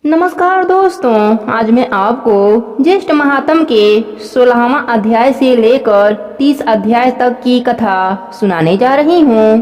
नमस्कार दोस्तों, आज मैं आपको ज्येष्ठ महात्म के 16वां अध्याय से लेकर 30 अध्याय तक की कथा सुनाने जा रही हूँ।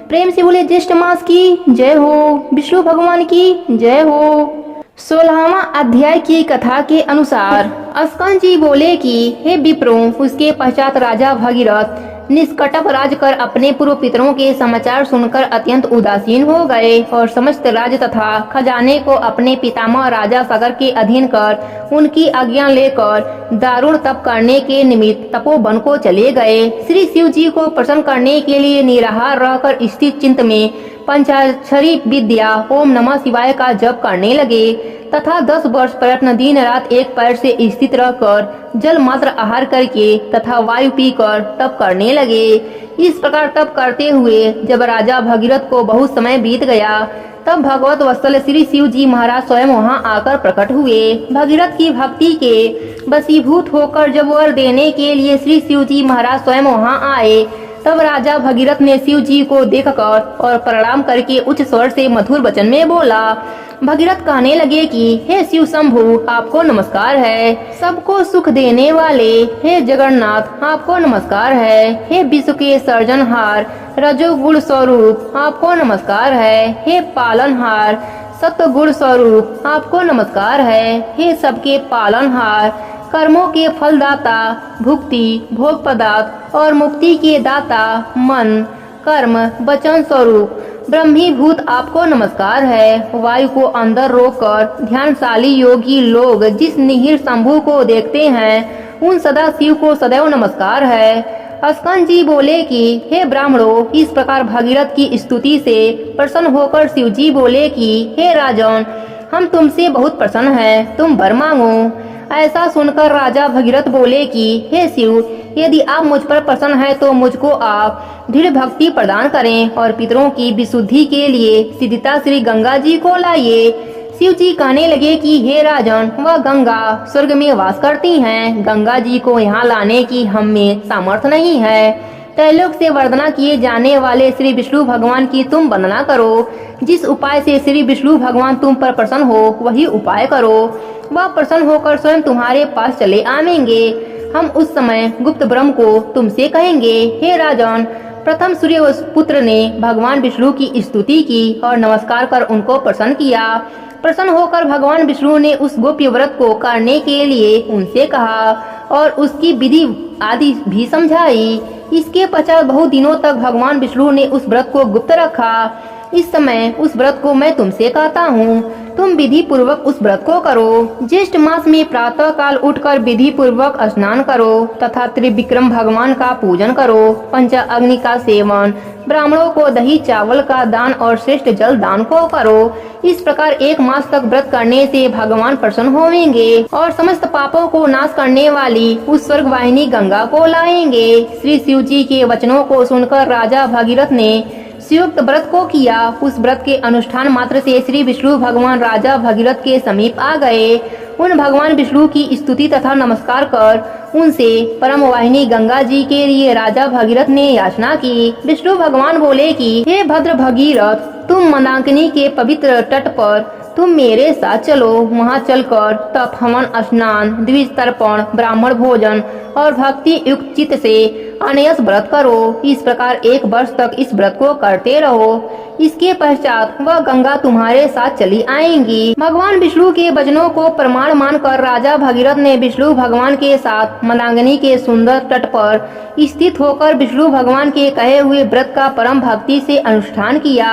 प्रेम से बोले ज्येष्ठ मास की जय हो, विष्णु भगवान की जय हो। 16वां अध्याय की कथा के अनुसार अस्कंद जी बोले कि हे विप्रों, उसके पश्चात राजा भगीरथ निष्कटप राज कर अपने पूर्व पितरों के समाचार सुनकर अत्यंत उदासीन हो गए और समस्त राज्य तथा खजाने को अपने पितामह राजा सगर के अधीन कर उनकी आज्ञा लेकर दारुण तप करने के निमित्त तपोवन को चले गए। श्री शिव जी को प्रसन्न करने के लिए निराहार रहकर स्थित चिंत में पंचाक्षरी विद्या ओम नमः शिवाय का जप करने लगे तथा 10 वर्ष प्रयत्न दिन रात एक पैर से स्थित रहकर जल मात्र आहार करके तथा वायु पीकर तप करने लगे। इस प्रकार तप करते हुए जब राजा भगीरथ को बहुत समय बीत गया, तब भगवत वत्सल श्री शिव जी महाराज स्वयं वहां आकर प्रकट हुए। भगीरथ की भक्ति के वशीभूत होकर जब वर देने के लिए श्री शिव जी महाराज स्वयं वहां आए, तब राजा भगीरथ ने शिव जी को देखकर और प्रणाम करके उच्च स्वर से मधुर वचन में बोला। भगीरथ कहने लगे कि हे शिव शंभु, आपको नमस्कार है। सबको सुख देने वाले हे जगन्नाथ, आपको नमस्कार है। हे विश्व के सर्जनहार रजोगुण स्वरूप, आपको नमस्कार है। हे पालनहार सत्वगुण स्वरूप, आपको नमस्कार है। हे सबके पालनहार कर्मों के फलदाता, भुक्ति भोग पदार्थ और मुक्ति के दाता, मन कर्म वचन स्वरूप ब्रह्मीभूत, आपको नमस्कार है। वायु को अंदर रोककर ध्यानशाली योगी लोग जिस निहिर शंभु को देखते हैं, उन सदा शिव को सदैव नमस्कार है। अस्कंद जी बोले कि हे ब्राह्मणों, इस प्रकार भगीरथ की स्तुति से प्रसन्न होकर शिव जी बोले कि हे राजन, हम तुमसे बहुत प्रसन्न हैं, तुम वर मांगो। ऐसा सुनकर राजा भगीरथ बोले कि हे शिव, यदि आप मुझ पर प्रसन्न हैं तो मुझको आप दृढ़ भक्ति प्रदान करें और पितरों की विशुद्धि के लिए सिद्धिता श्री गंगा जी को लाइए। शिव जी कहने लगे कि हे राजन, वह गंगा स्वर्ग में वास करती हैं। गंगा जी को यहाँ लाने की हम में सामर्थ्य नहीं है। त्रैलोक से वंदना किए जाने वाले श्री विष्णु भगवान की तुम वंदना करो। जिस उपाय से श्री विष्णु भगवान तुम पर प्रसन्न हो, वही उपाय करो। वह प्रसन्न होकर स्वयं तुम्हारे पास चले आवेंगे। हम उस समय गुप्त ब्रह्म को तुमसे कहेंगे। हे राजन, प्रथम सूर्य पुत्र ने भगवान विष्णु की स्तुति की और नमस्कार कर उनको प्रसन्न किया। प्रसन्न होकर भगवान विष्णु ने उस गोप्य व्रत को करने के लिए उनसे कहा और उसकी विधि आदि भी समझाई। इसके पश्चात बहुत दिनों तक भगवान विष्णु ने उस व्रत को गुप्त रखा। इस समय उस व्रत को मैं तुमसे कहता हूँ, तुम विधि पूर्वक उस व्रत को करो। ज्येष्ठ मास में प्रातः काल उठकर विधि पूर्वक स्नान करो तथा त्रिविक्रम भगवान का पूजन करो। पंच अग्नि का सेवन, ब्राह्मणों को दही चावल का दान और श्रेष्ठ जल दान को करो। इस प्रकार 1 मास तक व्रत करने से भगवान प्रसन्न होंगे और समस्त पापों को नाश करने वाली उस स्वर्ग वाहिनी गंगा को लाएंगे। श्री शिव जी के वचनों को सुनकर राजा भगीरथ ने संयुक्त व्रत को किया। उस व्रत के अनुष्ठान मात्र से श्री विष्णु भगवान राजा भगीरथ के समीप आ गए। उन भगवान विष्णु की स्तुति तथा नमस्कार कर उनसे परम वाहिनी गंगा जी के लिए राजा भगीरथ ने याचना की। विष्णु भगवान बोले कि हे भद्र भगीरथ, तुम मंदाकिनी के पवित्र तट पर तुम मेरे साथ चलो। वहाँ चलकर तप, हवन, स्नान, द्विज तर्पण, ब्राह्मण भोजन और भक्ति युक्त चित्त से अनयस व्रत करो। इस प्रकार 1 वर्ष तक इस व्रत को करते रहो। इसके पश्चात वह गंगा तुम्हारे साथ चली आएंगी। भगवान विष्णु के वचनों को प्रमाण मानकर राजा भगीरथ ने विष्णु भगवान के साथ मंदाकिनी के सुंदर तट पर स्थित होकर विष्णु भगवान के कहे हुए व्रत का परम भक्ति से अनुष्ठान किया।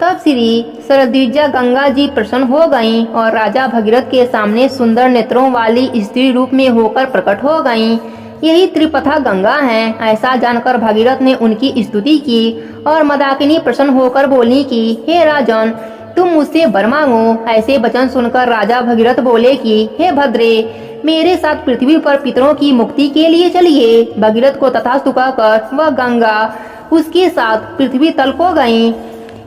तब श्री सरद्विजा गंगा जी प्रसन्न हो गईं और राजा भगीरथ के सामने सुंदर नेत्रों वाली स्त्री रूप में होकर प्रकट हो गईं। यही त्रिपथा गंगा हैं। ऐसा जानकर भगीरथ ने उनकी स्तुति की और मंदाकिनी प्रसन्न होकर बोली कि हे राजन, तुम मुझसे वर मांगो। ऐसे वचन सुनकर राजा भगीरथ बोले कि हे भद्रे, मेरे साथ पृथ्वी पर पितरों की मुक्ति के लिए चलिए। भगीरथ को तथास्तु कहकर वह गंगा उसके साथ पृथ्वी तल को गयी।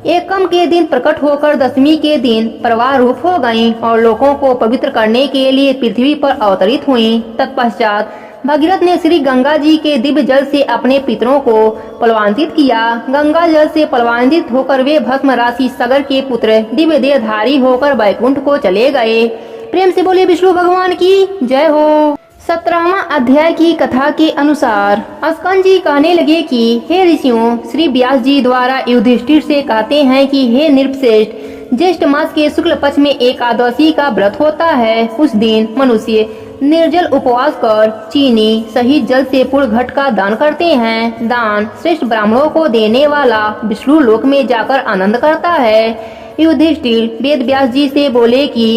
एकम के दिन प्रकट होकर दशमी के दिन प्रवाह रूप हो गईं और लोगों को पवित्र करने के लिए पृथ्वी पर अवतरित हुईं। तत्पश्चात भगीरथ ने श्री गंगा जी के दिव्य जल से अपने पितरों को पलवान्वित किया। गंगा जल से पलवान्वित होकर वे भस्म राशि सगर के पुत्र दिव्य देहधारी होकर वैकुंठ को चले गए। प्रेम से बोले विष्णु भगवान की जय हो। 17वां अध्याय की कथा के अनुसार अस्कंद जी कहने लगे कि हे ऋषियों, श्री व्यास जी द्वारा युधिष्ठिर से कहते हैं कि हे नृपश्रेष्ठ, ज्येष्ठ मास के शुक्ल पक्ष में एकादशी का व्रत होता है। उस दिन मनुष्य निर्जल उपवास कर चीनी सहित जल से पूर्ण घट का दान करते हैं। दान श्रेष्ठ ब्राह्मणों को देने वाला विष्णु लोक में जाकर आनंद करता है। युधिष्ठिर वेद व्यास जी से बोले कि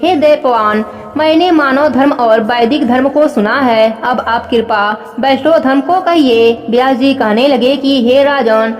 हे दैत्यवान, मैंने मानव धर्म और वैदिक धर्म को सुना है, अब आप कृपा वैष्णव धर्म को कहिए। व्यास जी कहने लगे कि हे राजन,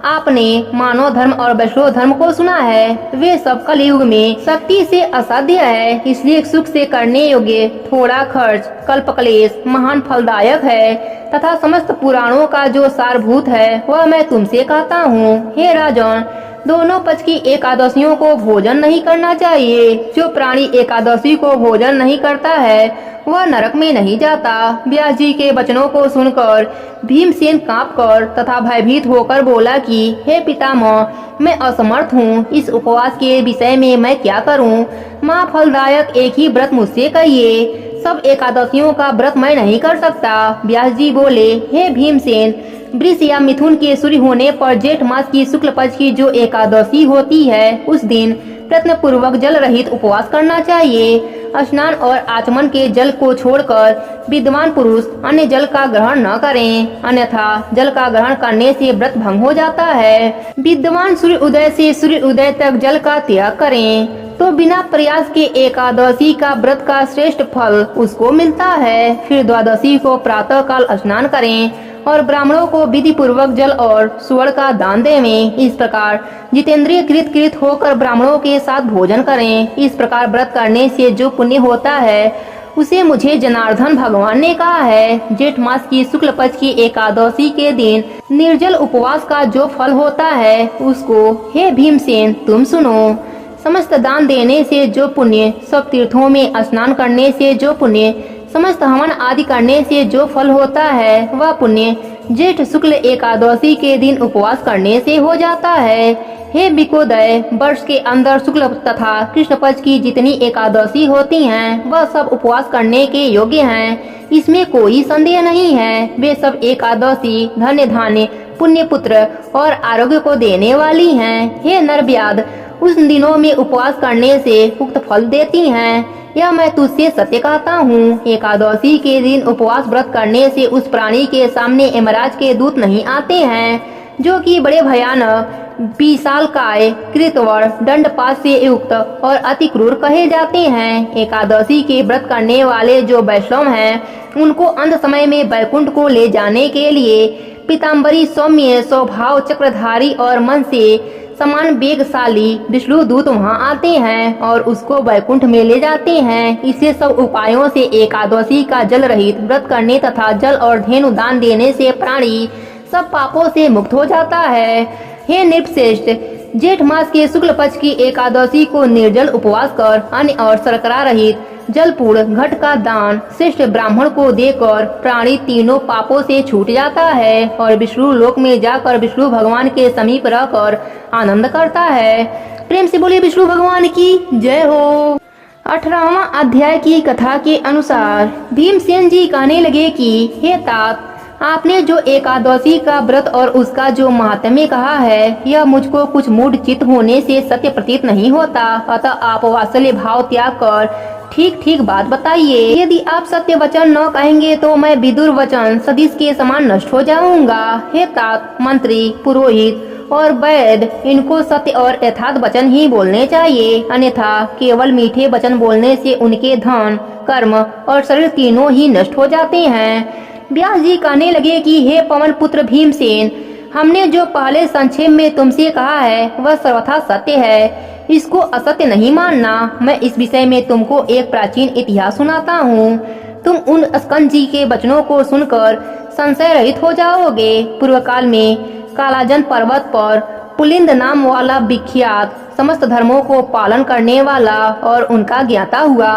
आपने मानव धर्म और वैष्णव धर्म को सुना है, वे सब कलयुग में शक्ति से असाध्य है, इसलिए सुख से करने योग्य थोड़ा खर्च कल्प क्लेश महान फलदायक है तथा समस्त पुराणों का जो सारभूत है वह मैं तुमसे कहता हूँ। हे राजन, दोनों पक्ष की एकादशियों को भोजन नहीं करना चाहिए। जो प्राणी एकादशी को भोजन नहीं करता है वह नरक में नहीं जाता। व्यास जी के वचनों को सुनकर भीमसेन कांपकर तथा भयभीत होकर बोला कि हे पितामह, मैं असमर्थ हूँ, इस उपवास के विषय में मैं क्या करूँ? माँ फलदायक एक ही व्रत मुझसे कहिए, सब एकादशियों का व्रत मैं नहीं कर सकता। व्यास जी बोले, हे भीमसेन, वृष या मिथुन के सूर्य होने पर जेठ मास की शुक्ल पक्ष की जो एकादशी होती है उस दिन प्रयत्न पूर्वक जल रहित उपवास करना चाहिए। स्नान और आचमन के जल को छोड़कर विद्वान पुरुष अन्य जल का ग्रहण न करें, अन्यथा जल का ग्रहण करने से व्रत भंग हो जाता है। विद्वान सूर्य उदय से सूर्य उदय तक जल का त्याग करें तो बिना प्रयास के एकादशी का व्रत का श्रेष्ठ फल उसको मिलता है। फिर द्वादशी को प्रातः काल स्नान करें और ब्राह्मणों को विधि पूर्वक जल और सुवर्ण का दान देवें। इस प्रकार जितेंद्रिय कृत होकर ब्राह्मणों के साथ भोजन करें। इस प्रकार व्रत करने से जो पुण्य होता है उसे मुझे जनार्दन भगवान ने कहा है। जेठ मास की शुक्ल पक्ष की एकादशी के दिन निर्जल उपवास का जो फल होता है उसको हे भीमसेन तुम सुनो। समस्त दान देने से जो पुण्य, सब तीर्थों में स्नान करने से जो पुण्य, समस्त हवन आदि करने से जो फल होता है वह पुण्य जेठ शुक्ल एकादशी के दिन उपवास करने से हो जाता है। हे विकोदय, वर्ष के अंदर शुक्ल तथा कृष्ण पक्ष की जितनी एकादशी होती हैं वह सब उपवास करने के योग्य हैं, इसमें कोई संदेह नहीं है। वे सब एकादशी धन्य धान्य पुण्य पुत्र और आरोग्य को देने वाली हैं। हे नरव्याध, उस दिनों में उपवास करने से उक्त फल देती हैं, यह मैं तुझसे सत्य कहता हूँ। एकादशी के दिन उपवास व्रत करने से उस प्राणी के सामने यमराज के दूत नहीं आते हैं, जो कि बड़े भयानक विशालकाय कृतवर दंडपात से युक्त और अति क्रूर कहे जाते हैं। एकादशी के व्रत करने वाले जो वैष्णव हैं उनको अंत समय में वैकुंठ को ले जाने के लिए पीताम्बरी सौम्य स्वभाव चक्रधारी और मन से समान वेगशाली विष्णु दूत वहाँ आते हैं और उसको वैकुंठ में ले जाते हैं। इसे सब उपायों से एकादशी का जल रहित व्रत करने तथा जल और धेनु दान देने से प्राणी सब पापों से मुक्त हो जाता है। हे नृपश्रेष्ठ, जेठ मास के शुक्ल पक्ष की एकादशी को निर्जल उपवास कर अन्न और शर्करा रहित जलपूर्ण घट का दान श्रेष्ठ ब्राह्मण को देकर प्राणी तीनों पापों से छूट जाता है और विष्णु लोक में जाकर विष्णु भगवान के समीप रहकर आनंद करता है। प्रेम से बोले विष्णु भगवान की जय हो। 18वां अध्याय की कथा के अनुसार भीमसेन जी कहने लगे कि हे तात, आपने जो एकादशी का व्रत और उसका जो महात्म्य कहा है यह मुझको कुछ मूढ़ चित्त होने से सत्य प्रतीत नहीं होता, अतः आप वात्सल्य भाव त्याग कर ठीक ठीक बात बताइए। यदि आप सत्य वचन न कहेंगे तो मैं विदुर वचन सदिश के समान नष्ट हो जाऊंगा। हे तात, मंत्री, पुरोहित और वैद, इनको सत्य और यथार्थ वचन ही बोलने चाहिए, अन्यथा केवल मीठे वचन बोलने से उनके धन, कर्म और शरीर तीनों ही नष्ट हो जाते हैं। व्यास जी कहने लगे कि हे पवन पुत्र भीमसेन, हमने जो पहले संक्षेप में तुमसे कहा है वह सर्वथा सत्य है, इसको असत्य नहीं मानना। मैं इस विषय में तुमको एक प्राचीन इतिहास सुनाता हूँ, तुम उन स्कंद जी के वचनों को सुनकर संशय रहित हो जाओगे। पूर्व काल में कालाजन पर्वत पर पुलिंद नाम वाला विख्यात समस्त धर्मों को पालन करने वाला और उनका ज्ञाता हुआ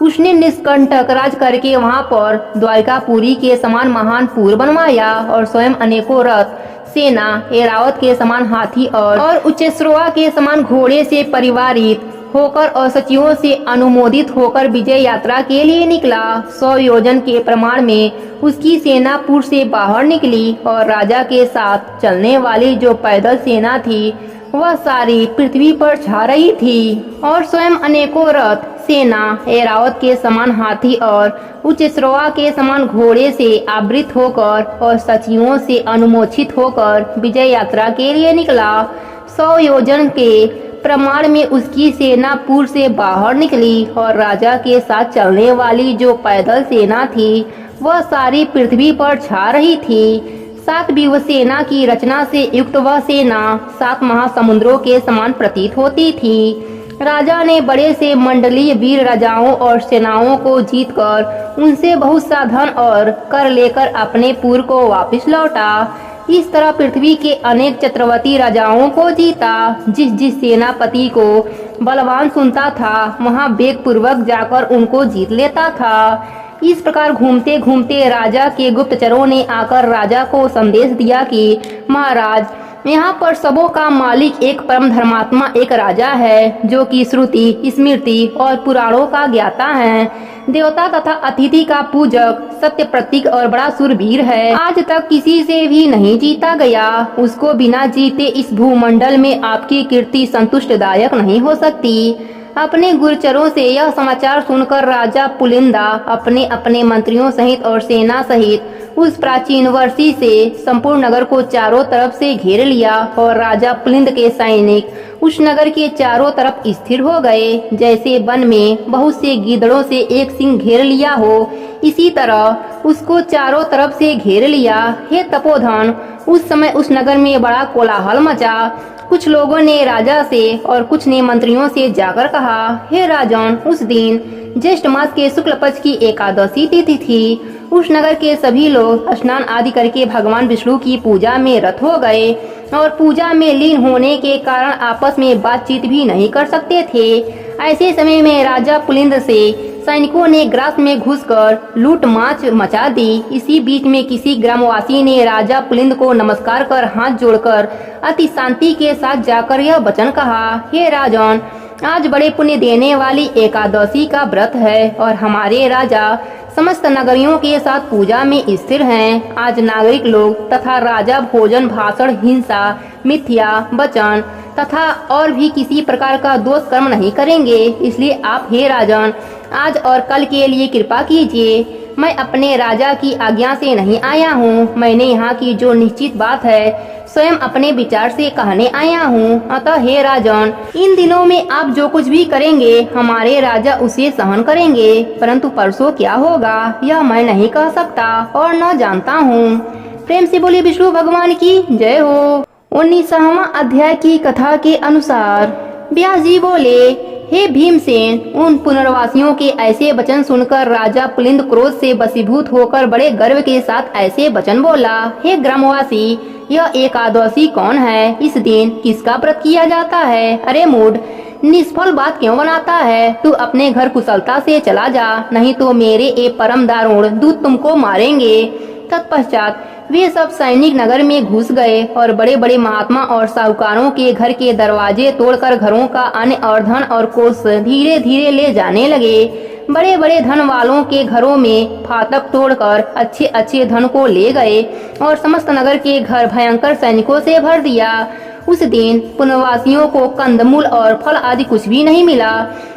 उसने निष्कंटक राज करके वहां पर द्वारिकापुरी के समान महान पुर बनवाया और स्वयं अनेकों रथ, सेना, ऐरावत के समान हाथी और उच्चश्रवा के समान घोड़े से परिवारित होकर और सचिवों से अनुमोदित होकर विजय यात्रा के लिए निकला। 100 योजन के प्रमाण में उसकी सेना पुर से बाहर निकली और राजा के साथ चलने वाली जो पैदल सेना थी वह सारी पृथ्वी पर छा रही थी और स्वयं अनेकों रथ, सेना, ऐरावत के समान हाथी और उच्चश्रवा के समान घोड़े से आवृत होकर और सचिवों से अनुमोदित होकर विजय यात्रा के लिए निकला। 100 योजन के प्रमाण में उसकी सेना पुर से बाहर निकली और राजा के साथ चलने वाली जो पैदल सेना थी वह सारी पृथ्वी पर छा रही थी। 7 व्यूह सेना की रचना से युक्त वह सेना 7 महासमुद्रों के समान प्रतीत होती थी। राजा ने बड़े से मंडलीय वीर राजाओं और सेनाओं को जीतकर उनसे बहुत सा धन और कर लेकर अपने पुर को वापस लौटा। इस तरह पृथ्वी के अनेक चक्रवर्ती राजाओं को जीता। जिस जिस सेनापति को बलवान सुनता था वहां वेग पूर्वक जाकर उनको जीत लेता था। इस प्रकार घूमते घूमते राजा के गुप्तचरों ने आकर राजा को संदेश दिया कि महाराज, यहाँ पर सबों का मालिक एक परम धर्मात्मा एक राजा है जो कि श्रुति, स्मृति और पुराणों का ज्ञाता है, देवता तथा अतिथि का पूजक, सत्य प्रतीक और बड़ा सूरवीर है। आज तक किसी से भी नहीं जीता गया। उसको बिना जीते इस भूमंडल में आपकी कीर्ति संतुष्टदायक नहीं हो सकती। अपने गुरचरों से यह समाचार सुनकर राजा पुलिंदा अपने अपने मंत्रियों सहित और सेना सहित उस प्राचीन वर्षी से संपूर्ण नगर को चारों तरफ से घेर लिया और राजा पुलिंद के सैनिक उस नगर के चारों तरफ स्थिर हो गए। जैसे वन में बहुत से गीदड़ों से एक सिंह घेर लिया हो, इसी तरह उसको चारों तरफ से घेर लिया। हे तपोधन, उस समय उस नगर में बड़ा कोलाहल मचा। कुछ लोगों ने राजा से और कुछ ने मंत्रियों से जाकर कहा, हे राजन, उस दिन ज्येष्ठ मास के शुक्ल पक्ष की एकादशी तिथि थी। उस नगर के सभी लोग स्नान आदि करके भगवान विष्णु की पूजा में रत हो गए और पूजा में लीन होने के कारण आपस में बातचीत भी नहीं कर सकते थे। ऐसे समय में राजा पुलिंद से सैनिकों ने ग्रास में घुसकर लूट माच मचा दी। इसी बीच में किसी ग्रामवासी ने राजा पुलिंद को नमस्कार कर हाथ जोड़कर अति शांति के साथ जाकर यह वचन कहा, हे राजन, आज बड़े पुण्य देने वाली एकादशी का व्रत है और हमारे राजा समस्त नगरियों के साथ पूजा में स्थिर हैं। आज नागरिक लोग तथा राजा भोजन, भाषण, हिंसा, मिथ्या वचन तथा और भी किसी प्रकार का दोष कर्म नहीं करेंगे। इसलिए आप हे राजन आज और कल के लिए कृपा कीजिए। मैं अपने राजा की आज्ञा से नहीं आया हूँ। मैंने यहाँ की जो निश्चित बात है स्वयं अपने विचार से कहने आया हूँ। अतः हे राजन, इन दिनों में आप जो कुछ भी करेंगे हमारे राजा उसे सहन करेंगे, परंतु परसों क्या होगा यह मैं नहीं कह सकता और न जानता हूँ। प्रेम से बोले विष्णु भगवान की जय हो। 19वां अध्याय की कथा के अनुसार व्यास जी बोले, हे भीमसेन, उन पुनर्वासियों के ऐसे वचन सुनकर राजा पुलिंद क्रोध से वशीभूत होकर बड़े गर्व के साथ ऐसे वचन बोला, हे ग्रामवासी, यह एकादशी कौन है? इस दिन किसका व्रत किया जाता है? अरे मूढ़, निष्फल बात क्यों बनाता है? तू अपने घर कुशलता से चला जा, नहीं तो मेरे ये परम दारुण दूत तुमको मारेंगे। तत्पश्चात वे सब सैनिक नगर में घुस गए और बड़े बड़े महात्मा और साहूकारों के घर के दरवाजे तोड़कर घरों का अन्न और धन और कोष धीरे धीरे ले जाने लगे। बड़े बड़े धन वालों के घरों में फाटक तोड़कर अच्छे अच्छे धन को ले गए और समस्त नगर के घर भयंकर सैनिकों से भर दिया। उस दिन पुनर्वासियों को कंदमूल और फल आदि कुछ भी नहीं मिला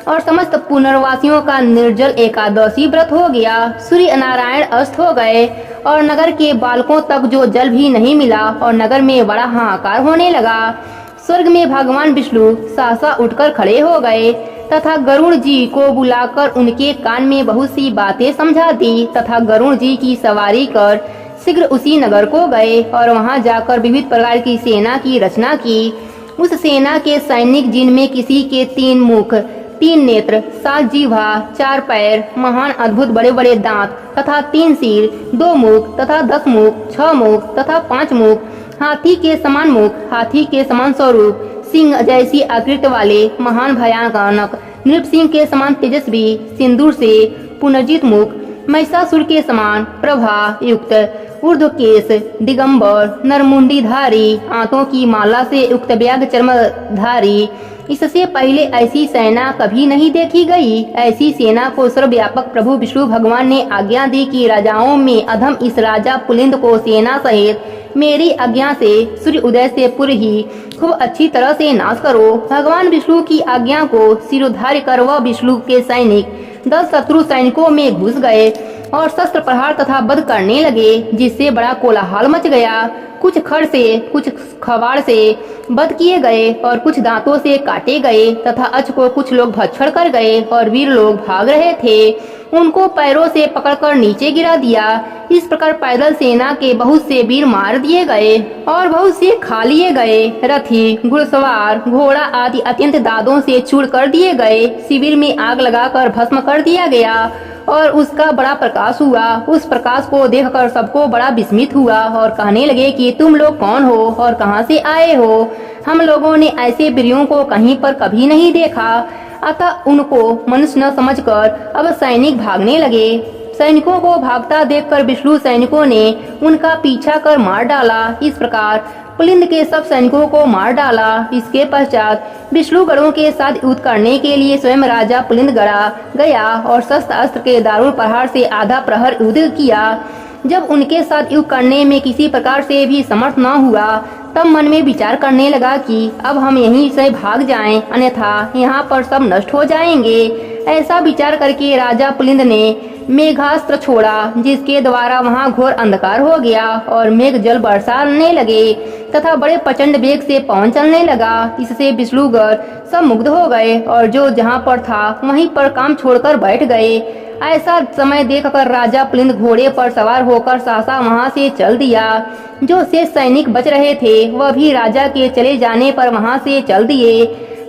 और समस्त पुनर्वासियों का निर्जल एकादशी व्रत हो गया। सूर्य नारायण अस्त हो गए और नगर के बालकों तक जो जल भी नहीं मिला और नगर में बड़ा हाहाकार होने लगा। स्वर्ग में भगवान विष्णु सहसा उठकर खड़े हो गए तथा गरुड़ जी को बुलाकर उनके कान में बहुत सी बातें समझा दी तथा गरुड़ जी की सवारी कर शीघ्र उसी नगर को गए और वहां जाकर विविध प्रकार की सेना की रचना की। उस सेना के सैनिक, जिनमें किसी के 3 मुख, 3 नेत्र, 7 जिह्वा, 4 पैर, महान अद्भुत बड़े बड़े दांत तथा 3 सिर, 2 मुख तथा 10 मुख, 6 मुख तथा 5 मुख, हाथी के समान मुख, हाथी के समान स्वरूप, सिंह जैसी आकृति वाले महान भयानक नृपसिंह के समान तेजस्वी, सिंदूर से पुनर्जित मुख, महिषासुर के समान प्रभा युक्त ऊर्ध्वकेश, दिगंबर नरमुंडीधारी, आंतों की माला से युक्त व्याघ्र चर्मधारी, इससे पहले ऐसी सेना कभी नहीं देखी गई। ऐसी सेना को सर्वव्यापक प्रभु विष्णु भगवान ने आज्ञा दी कि राजाओं में अधम इस राजा पुलिंद को सेना सहित मेरी आज्ञा से सूर्य उदय से पूर्व ही खूब अच्छी तरह से नाश करो। भगवान विष्णु की आज्ञा को सिरोधार्य कर वह विष्णु के सैनिक 10 शत्रु सैनिकों में घुस गए और शस्त्र प्रहार तथा वध करने लगे, जिससे बड़ा कोलाहल मच गया। कुछ खड़ से, कुछ खवाड़ से वध किए गए और कुछ दांतों से काटे गए तथा अक्ष को कुछ लोग भक्षण कर गए और वीर लोग भाग रहे थे, उनको पैरों से पकड़कर नीचे गिरा दिया। इस प्रकार पैदल सेना के बहुत से वीर मार दिए गए और बहुत से खा लिए गए। रथी, घुड़सवार, घोड़ा आदि अत्यंत दादों से चूर कर दिए गए। शिविर में आग लगाकर भस्म कर दिया गया और उसका बड़ा प्रकाश हुआ। उस प्रकाश को देखकर सबको बड़ा विस्मित हुआ और कहने लगे कि तुम लोग कौन हो और कहां से आए हो? हम लोगों ने ऐसे वीरों को कहीं पर कभी नहीं देखा। अतः उनको मनुष्य न समझकर अब सैनिक भागने लगे। सैनिकों को भागता देखकर विष्णु सैनिकों ने उनका पीछा कर मार डाला। इस प्रकार पुलिंद के सब सैनिकों को मार डाला। इसके पश्चात विष्णु गणों के साथ युद्ध करने के लिए स्वयं राजा पुलिंद गड़ा गया और शस्त्र अस्त्र के दारुण प्रहार से आधा प्रहर युद्ध किया। जब उनके साथ युद्ध करने में किसी प्रकार से भी समर्थ न हुआ, तब मन में विचार करने लगा कि अब हम यहीं से भाग जाएं, अन्यथा यहाँ पर सब नष्ट हो जाएंगे। ऐसा विचार करके राजा पुलिंद ने मेघास्त्र छोड़ा, जिसके द्वारा वहां घोर अंधकार हो गया और मेघ जल बरसाने लगे तथा बड़े प्रचंड वेग से पवन चलने लगा। इससे विष्णुगण सब मुग्ध हो गए और जो जहां पर था वहीं पर काम छोड़कर बैठ गए। ऐसा समय देखकर राजा पुलिंद घोड़े पर सवार होकर सहसा वहां से चल दिया। जो शेष सैनिक बच रहे थे वह भी राजा के चले जाने पर वहां से चल दिए।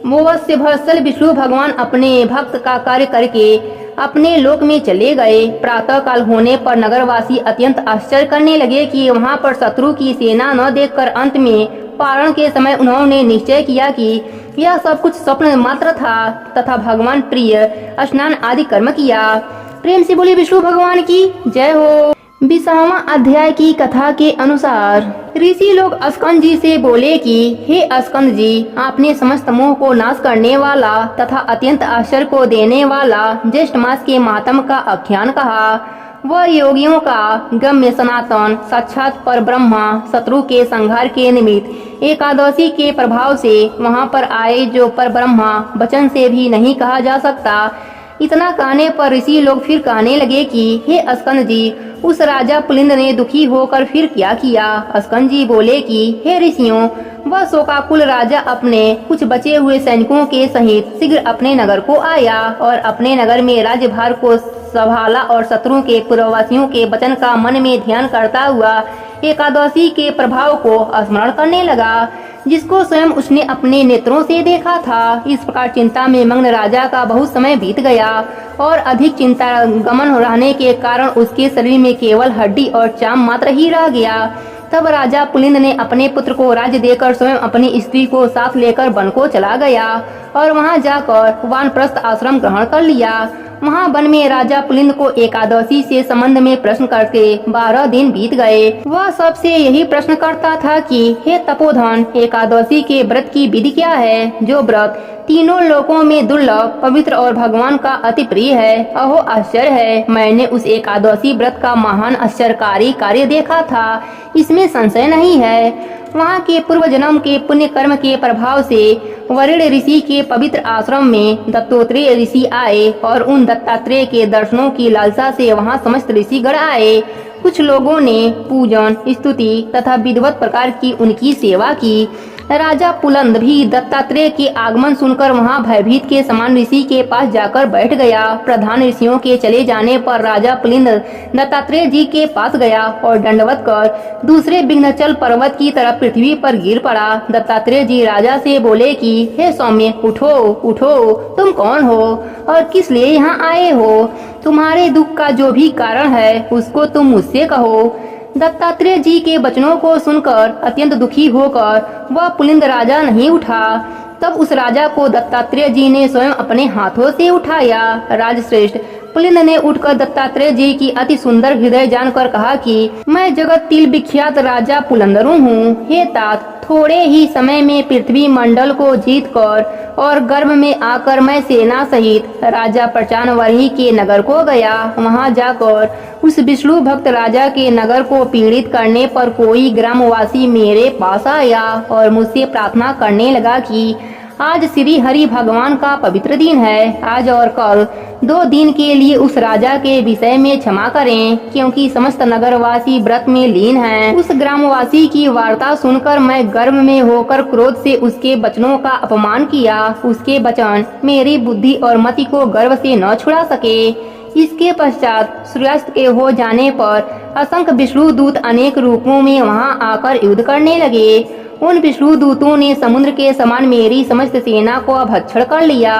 मोवस्य भर्सल विष्णु भगवान अपने भक्त का कार्य करके अपने लोक में चले गए। प्रातः काल होने पर नगरवासी अत्यंत आश्चर्य करने लगे कि वहां पर शत्रु की सेना न देखकर अंत में पारण के समय उन्होंने निश्चय किया कि यह सब कुछ स्वप्न मात्र था तथा भगवान प्रिय स्नान आदि कर्म किया। प्रेम से बोले विष्णु भगवान की जय हो। 20वां अध्याय की कथा के अनुसार ऋषि लोग स्कंद जी से बोले कि हे स्कंद जी, आपने समस्त मोह को नाश करने वाला तथा अत्यंत आश्चर्य को देने वाला ज्येष्ठ मास के मातम का आख्यान कहा। वह योगियों का गम्य सनातन साक्षात पर ब्रह्मा शत्रु के संहार के निमित्त एकादशी के प्रभाव से वहां पर आए, जो पर ब्रह्मा वचन से भी नहीं कहा जा सकता। इतना कहने पर ऋषि लोग फिर कहने लगे कि हे स्कंद जी, उस राजा पुलिंद ने दुखी होकर फिर क्या किया? स्कंद जी बोले कि हे ऋषियों, वह शोकाकुल राजा अपने कुछ बचे हुए सैनिकों के सहित शीघ्र अपने नगर को आया और अपने नगर में राज्यभार को संभाला और शत्रु के पूर्ववासियों के वचन का मन में ध्यान करता हुआ एकादशी के प्रभाव को स्मरण करने लगा, जिसको स्वयं उसने अपने नेत्रों से देखा था। इस प्रकार चिंता में मग्न राजा का बहुत समय बीत गया और अधिक चिंता गमन रहने के कारण उसके शरीर में केवल हड्डी और चाम मात्र ही रह गया। तब राजा पुलिंद ने अपने पुत्र को राज्य देकर स्वयं अपनी स्त्री को साथ लेकर वन को चला गया और वहां जाकर वानप्रस्थ आश्रम ग्रहण कर लिया। वहां वन में राजा पुलिंद को एकादशी से संबंध में प्रश्न करके 12 दिन बीत गए। वह सबसे यही प्रश्न करता था कि हे तपोधन, एकादशी के व्रत की विधि क्या है? जो व्रत तीनों लोकों में दुर्लभ, पवित्र और भगवान का अति प्रिय है। अहो आश्चर्य है, मैंने उस एकादशी व्रत का महान आश्चर्यकारी कार्य देखा था, इसमें संशय नहीं है। वहाँ के पूर्व जन्म के पुण्य कर्म के प्रभाव से वरुण ऋषि के पवित्र आश्रम में दत्तात्रेय ऋषि आए और उन दत्तात्रेय के दर्शनों की लालसा से वहाँ समस्त ऋषिगण आए। कुछ लोगों ने पूजन, स्तुति तथा विधिवत प्रकार की उनकी सेवा की। राजा पुलंद भी दत्तात्रेय के आगमन सुनकर वहां भयभीत के समान ऋषि के पास जाकर बैठ गया। प्रधान ऋषियों के चले जाने पर राजा पुलिंद दत्तात्रेय जी के पास गया और दंडवत कर दूसरे विंध्याचल पर्वत की तरफ पृथ्वी पर गिर पड़ा। दत्तात्रेय जी राजा से बोले कि हे सौम्य, उठो उठो, तुम कौन हो और किस लिए यहाँ आए हो? तुम्हारे दुख का जो भी कारण है उसको तुम मुझसे कहो। दत्तात्रेय जी के वचनों को सुनकर अत्यंत दुखी होकर वह पुलिंद राजा नहीं उठा। तब उस राजा को दत्तात्रेय जी ने स्वयं अपने हाथों से उठाया। राजश्रेष्ठ पुलिंद ने उठकर दत्तात्रेय जी की अति सुंदर हृदय जानकर कहा कि मैं जगत तिल विख्यात राजा पुलंदरू हूँ। हे तात, थोड़े ही समय में पृथ्वी मंडल को जीतकर और गर्भ में आकर मैं सेना सहित राजा प्रचानवर्ही के नगर को गया। वहां जाकर उस विष्णु भक्त राजा के नगर को पीड़ित करने पर कोई ग्रामवासी मेरे पास आया और मुझसे प्रार्थना करने लगा कि आज श्री हरि भगवान का पवित्र दिन है, आज और कल 2 दिन के लिए उस राजा के विषय में क्षमा करें, क्योंकि समस्त नगरवासी व्रत में लीन हैं। उस ग्रामवासी की वार्ता सुनकर मैं गर्व में होकर क्रोध से उसके वचनों का अपमान किया। उसके वचन मेरी बुद्धि और मति को गर्व से न छुड़ा सके। इसके पश्चात सूर्यास्त के हो जाने पर असंख्य विष्णु दूत अनेक रूपों में वहां आकर युद्ध करने लगे। उन विष्णु दूतों ने समुद्र के समान मेरी समस्त सेना को भक्षण कर लिया।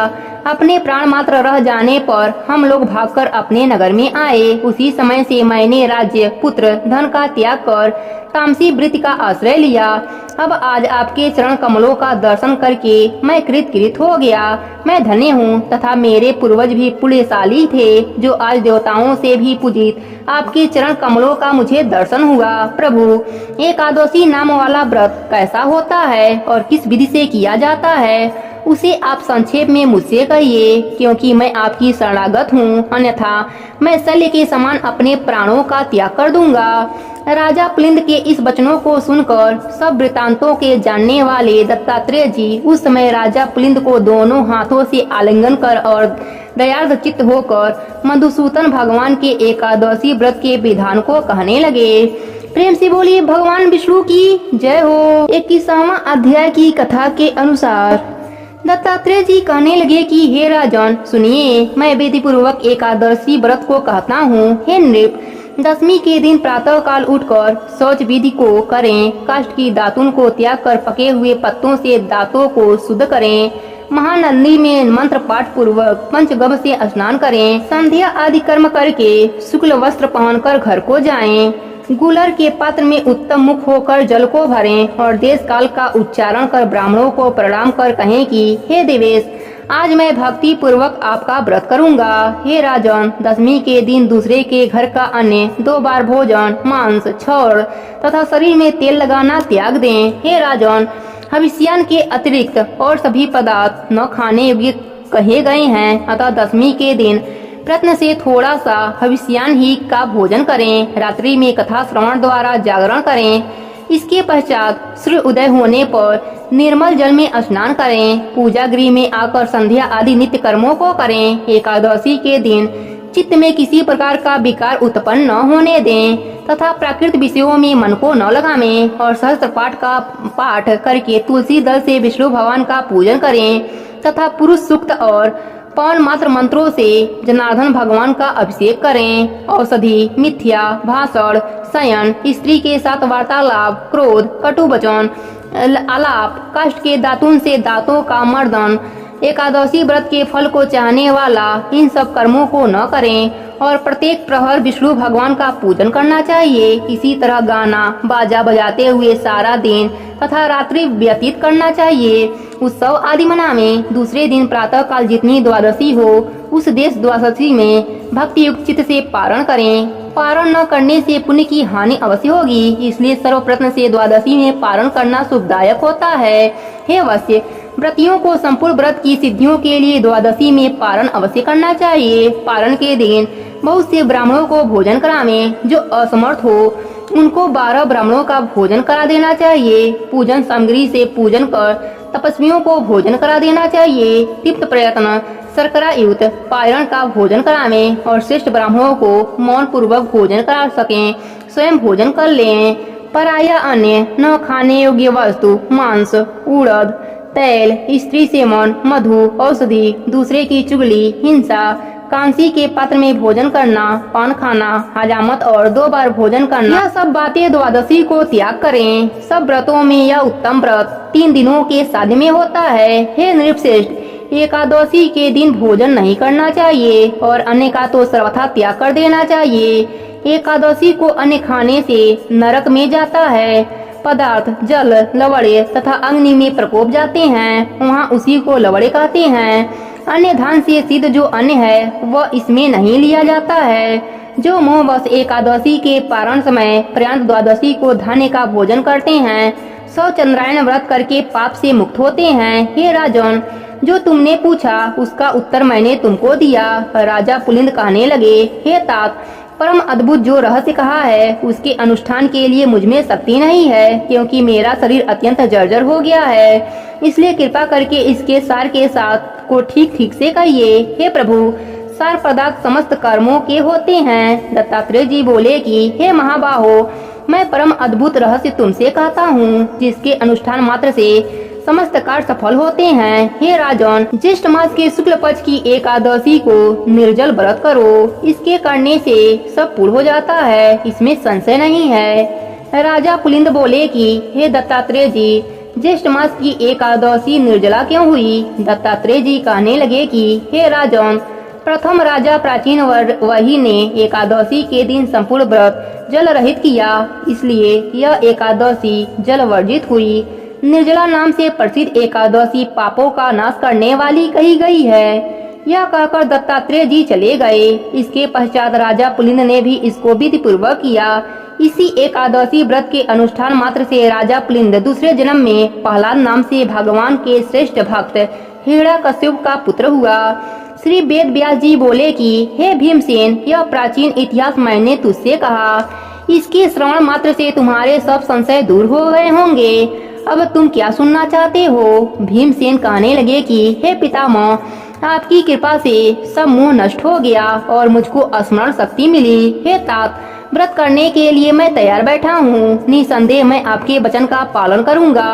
अपने प्राण मात्र रह जाने पर हम लोग भागकर अपने नगर में आए। उसी समय से मैंने राज्य, पुत्र, धन का त्याग कर तामसी वृत्ति का आश्रय लिया। अब आज आपके चरण कमलों का दर्शन करके मैं कृत हो गया। मैं धन्य हूँ तथा मेरे पूर्वज भी पुण्यशाली थे, जो आज देवताओं से भी पूजित आपके चरण कमलों का मुझे दर्शन हुआ। प्रभु, एकादशी नाम वाला व्रत कैसा होता है और किस विधि से किया जाता है, उसे आप संक्षेप में मुझसे कहिए, क्योंकि मैं आपकी शरणागत हूँ, अन्यथा मैं शल्य के समान अपने प्राणों का त्याग कर दूंगा। राजा पुलिंद के इस वचनों को सुनकर सब वृतांतों के जानने वाले दत्तात्रेय जी उस समय राजा पुलिंद को दोनों हाथों से आलिंगन कर और दयार्द चित्त होकर मधुसूदन भगवान के एकादशी व्रत के विधान को कहने लगे। प्रेम से बोलिए भगवान विष्णु की जय हो। 21वां अध्याय की कथा के अनुसार दत्तात्रेय जी कहने लगे कि हे राजन सुनिए, मैं विधि पूर्वक एकादशी व्रत को कहता हूँ। हे नृप, 10वीं के दिन प्रातः काल उठकर शौच विधि को करें। काष्ठ की दातुन को त्याग कर पके हुए पत्तों से दांतों को शुद्ध करें। महानंदी में मंत्र पाठ पूर्वक पंचगव्य से स्नान करें। संध्या आदि कर्म करके शुक्ल वस्त्र पहनकर घर को जाएं। गुलर के पात्र में उत्तम मुख होकर जल को भरें और देश काल का उच्चारण कर ब्राह्मणों को प्रणाम कर कहें कि हे देवेश, आज मैं भक्ति पूर्वक आपका व्रत करूंगा। हे राजन, 10वीं के दिन दूसरे के घर का अन्न, 2 बार भोजन, मांस, छौड़ तथा शरीर में तेल लगाना त्याग दें। हे राजन, हविष्यान के अतिरिक्त और सभी पदार्थ न खाने योग्य कहे गए हैं, अतः 10वीं के दिन प्रयत्न से थोड़ा सा हविष्यान ही का भोजन करें। रात्रि में कथा श्रवण द्वारा जागरण करें। इसके पश्चात सूर्य उदय होने पर निर्मल जल में स्नान करें। पूजा गृह में आकर संध्या आदि नित्य कर्मों को करें। एकादशी के दिन चित्त में किसी प्रकार का विकार उत्पन्न न होने दें तथा प्राकृत विषयों में मन को न लगावें और सहस्त्र पाठ का पाठ करके तुलसी दल से विष्णु भगवान का पूजन करें तथा पुरुष सूक्त और पवन मात्र मंत्रों से जनार्दन भगवान का अभिषेक करें। औषधि, मिथ्या भाषण, शयन, स्त्री के साथ वार्तालाप, क्रोध, कटु वचन, आलाप, काष्ठ के दातुन से दांतों का मर्दन, एकादशी व्रत के फल को चाहने वाला इन सब कर्मों को न करें और प्रत्येक प्रहर विष्णु भगवान का पूजन करना चाहिए। इसी तरह गाना बाजा बजाते हुए सारा दिन तथा रात्रि व्यतीत करना चाहिए। उत्सव आदि मनावें। दूसरे दिन प्रातः काल जितनी द्वादशी हो उस देश द्वादशी में भक्ति युक्त चित्त से पारण करें। पारण न करने से पुण्य की हानि अवश्य होगी, इसलिए सर्वप्रथम से द्वादशी में पारण करना शुभदायक होता है। हे वश्य, व्रतियों को संपूर्ण व्रत की सिद्धियों के लिए द्वादशी में पारण अवश्य करना चाहिए। पारण के दिन बहुत से ब्राह्मणों को भोजन करावें। जो असमर्थ हो उनको 12 ब्राह्मणों का भोजन करा देना चाहिए। पूजन सामग्री से पूजन कर तपस्वियों को भोजन करा देना चाहिए। तृप्त प्रयत्न शर्करा युक्त पारण का भोजन करावें और श्रेष्ठ ब्राह्मणों को मौन पूर्वक भोजन करा सकें, स्वयं भोजन कर लें। पराया अन्य न खाने योग्य वस्तु, मांस, उड़द, तेल, स्त्री सेवन, मधु, औषधि, दूसरे की चुगली, हिंसा, कांसी के पात्र में भोजन करना, पान खाना, हजामत और 2 बार भोजन करना, यह सब बातें द्वादशी को त्याग करें। सब व्रतों में यह उत्तम व्रत 3 दिनों के साध्य में होता है। हे नृपश्रेष्ठ, एकादशी के दिन भोजन नहीं करना चाहिए और अन्न का तो सर्वथा त्याग कर देना चाहिए। एकादशी को अन्न खाने से नरक में जाता है। पदार्थ जल, लवड़े तथा अग्नि में प्रकोप जाते हैं, वहाँ उसी को लवड़े कहते हैं। अन्य धान से सिद्ध जो अन्न है वह इसमें नहीं लिया जाता है। जो मोहवश एकादशी के पारण समय पर्यंत द्वादशी को धान्य का भोजन करते हैं, 100 चंद्रायन व्रत करके पाप से मुक्त होते हैं। हे राजन, जो तुमने पूछा उसका उत्तर मैंने तुमको दिया। राजा पुलिंद कहने लगे, हे तात, परम अद्भुत जो रहस्य कहा है उसके अनुष्ठान के लिए मुझमें शक्ति नहीं है, क्योंकि मेरा शरीर अत्यंत जर्जर हो गया है। इसलिए कृपा करके इसके सार के साथ को ठीक ठीक से कहिए। हे प्रभु, सार पदार्थ समस्त कर्मों के होते हैं। दत्तात्रेय जी बोले कि हे महाबाहो, मैं परम अद्भुत रहस्य तुमसे कहता हूँ, जिसके अनुष्ठान मात्र से समस्त कार्य सफल होते हैं। हे राजन, ज्येष्ठ मास के शुक्ल पक्ष की एकादशी को निर्जल व्रत करो। इसके करने से सब पूर्ण हो जाता है, इसमें संशय नहीं है। राजा पुलिंद बोले कि हे दत्तात्रेय जी, ज्येष्ठ मास की एकादशी निर्जला क्यों हुई? दत्तात्रेय जी कहने लगे कि हे राजन, प्रथम राजा प्राचीन वही ने एकादशी के दिन संपूर्ण व्रत जल रहित किया, इसलिए यह एकादशी जल वर्जित हुई। निर्जला नाम से प्रसिद्ध एकादशी पापों का नाश करने वाली कही गई है। यह कहकर दत्तात्रेय जी चले गए। इसके पश्चात राजा पुलिंद ने भी इसको विधि पूर्वक किया। इसी एकादशी व्रत के अनुष्ठान मात्र से राजा पुलिंद दूसरे जन्म में प्रहलाद नाम से भगवान के श्रेष्ठ भक्त हिरण्यकश्यप का पुत्र हुआ। श्री वेद व्यास जी बोले कि हे भीमसेन, यह प्राचीन इतिहास मैंने तुझसे कहा, इसके श्रवण मात्र से तुम्हारे सब संशय दूर हो गए होंगे। अब तुम क्या सुनना चाहते हो? भीमसेन कहने लगे कि हे पितामह, आपकी कृपा से सब मोह नष्ट हो गया और मुझको स्मरण शक्ति मिली। हे तात, व्रत करने के लिए मैं तैयार बैठा हूँ। निसंदेह मैं आपके वचन का पालन करूँगा।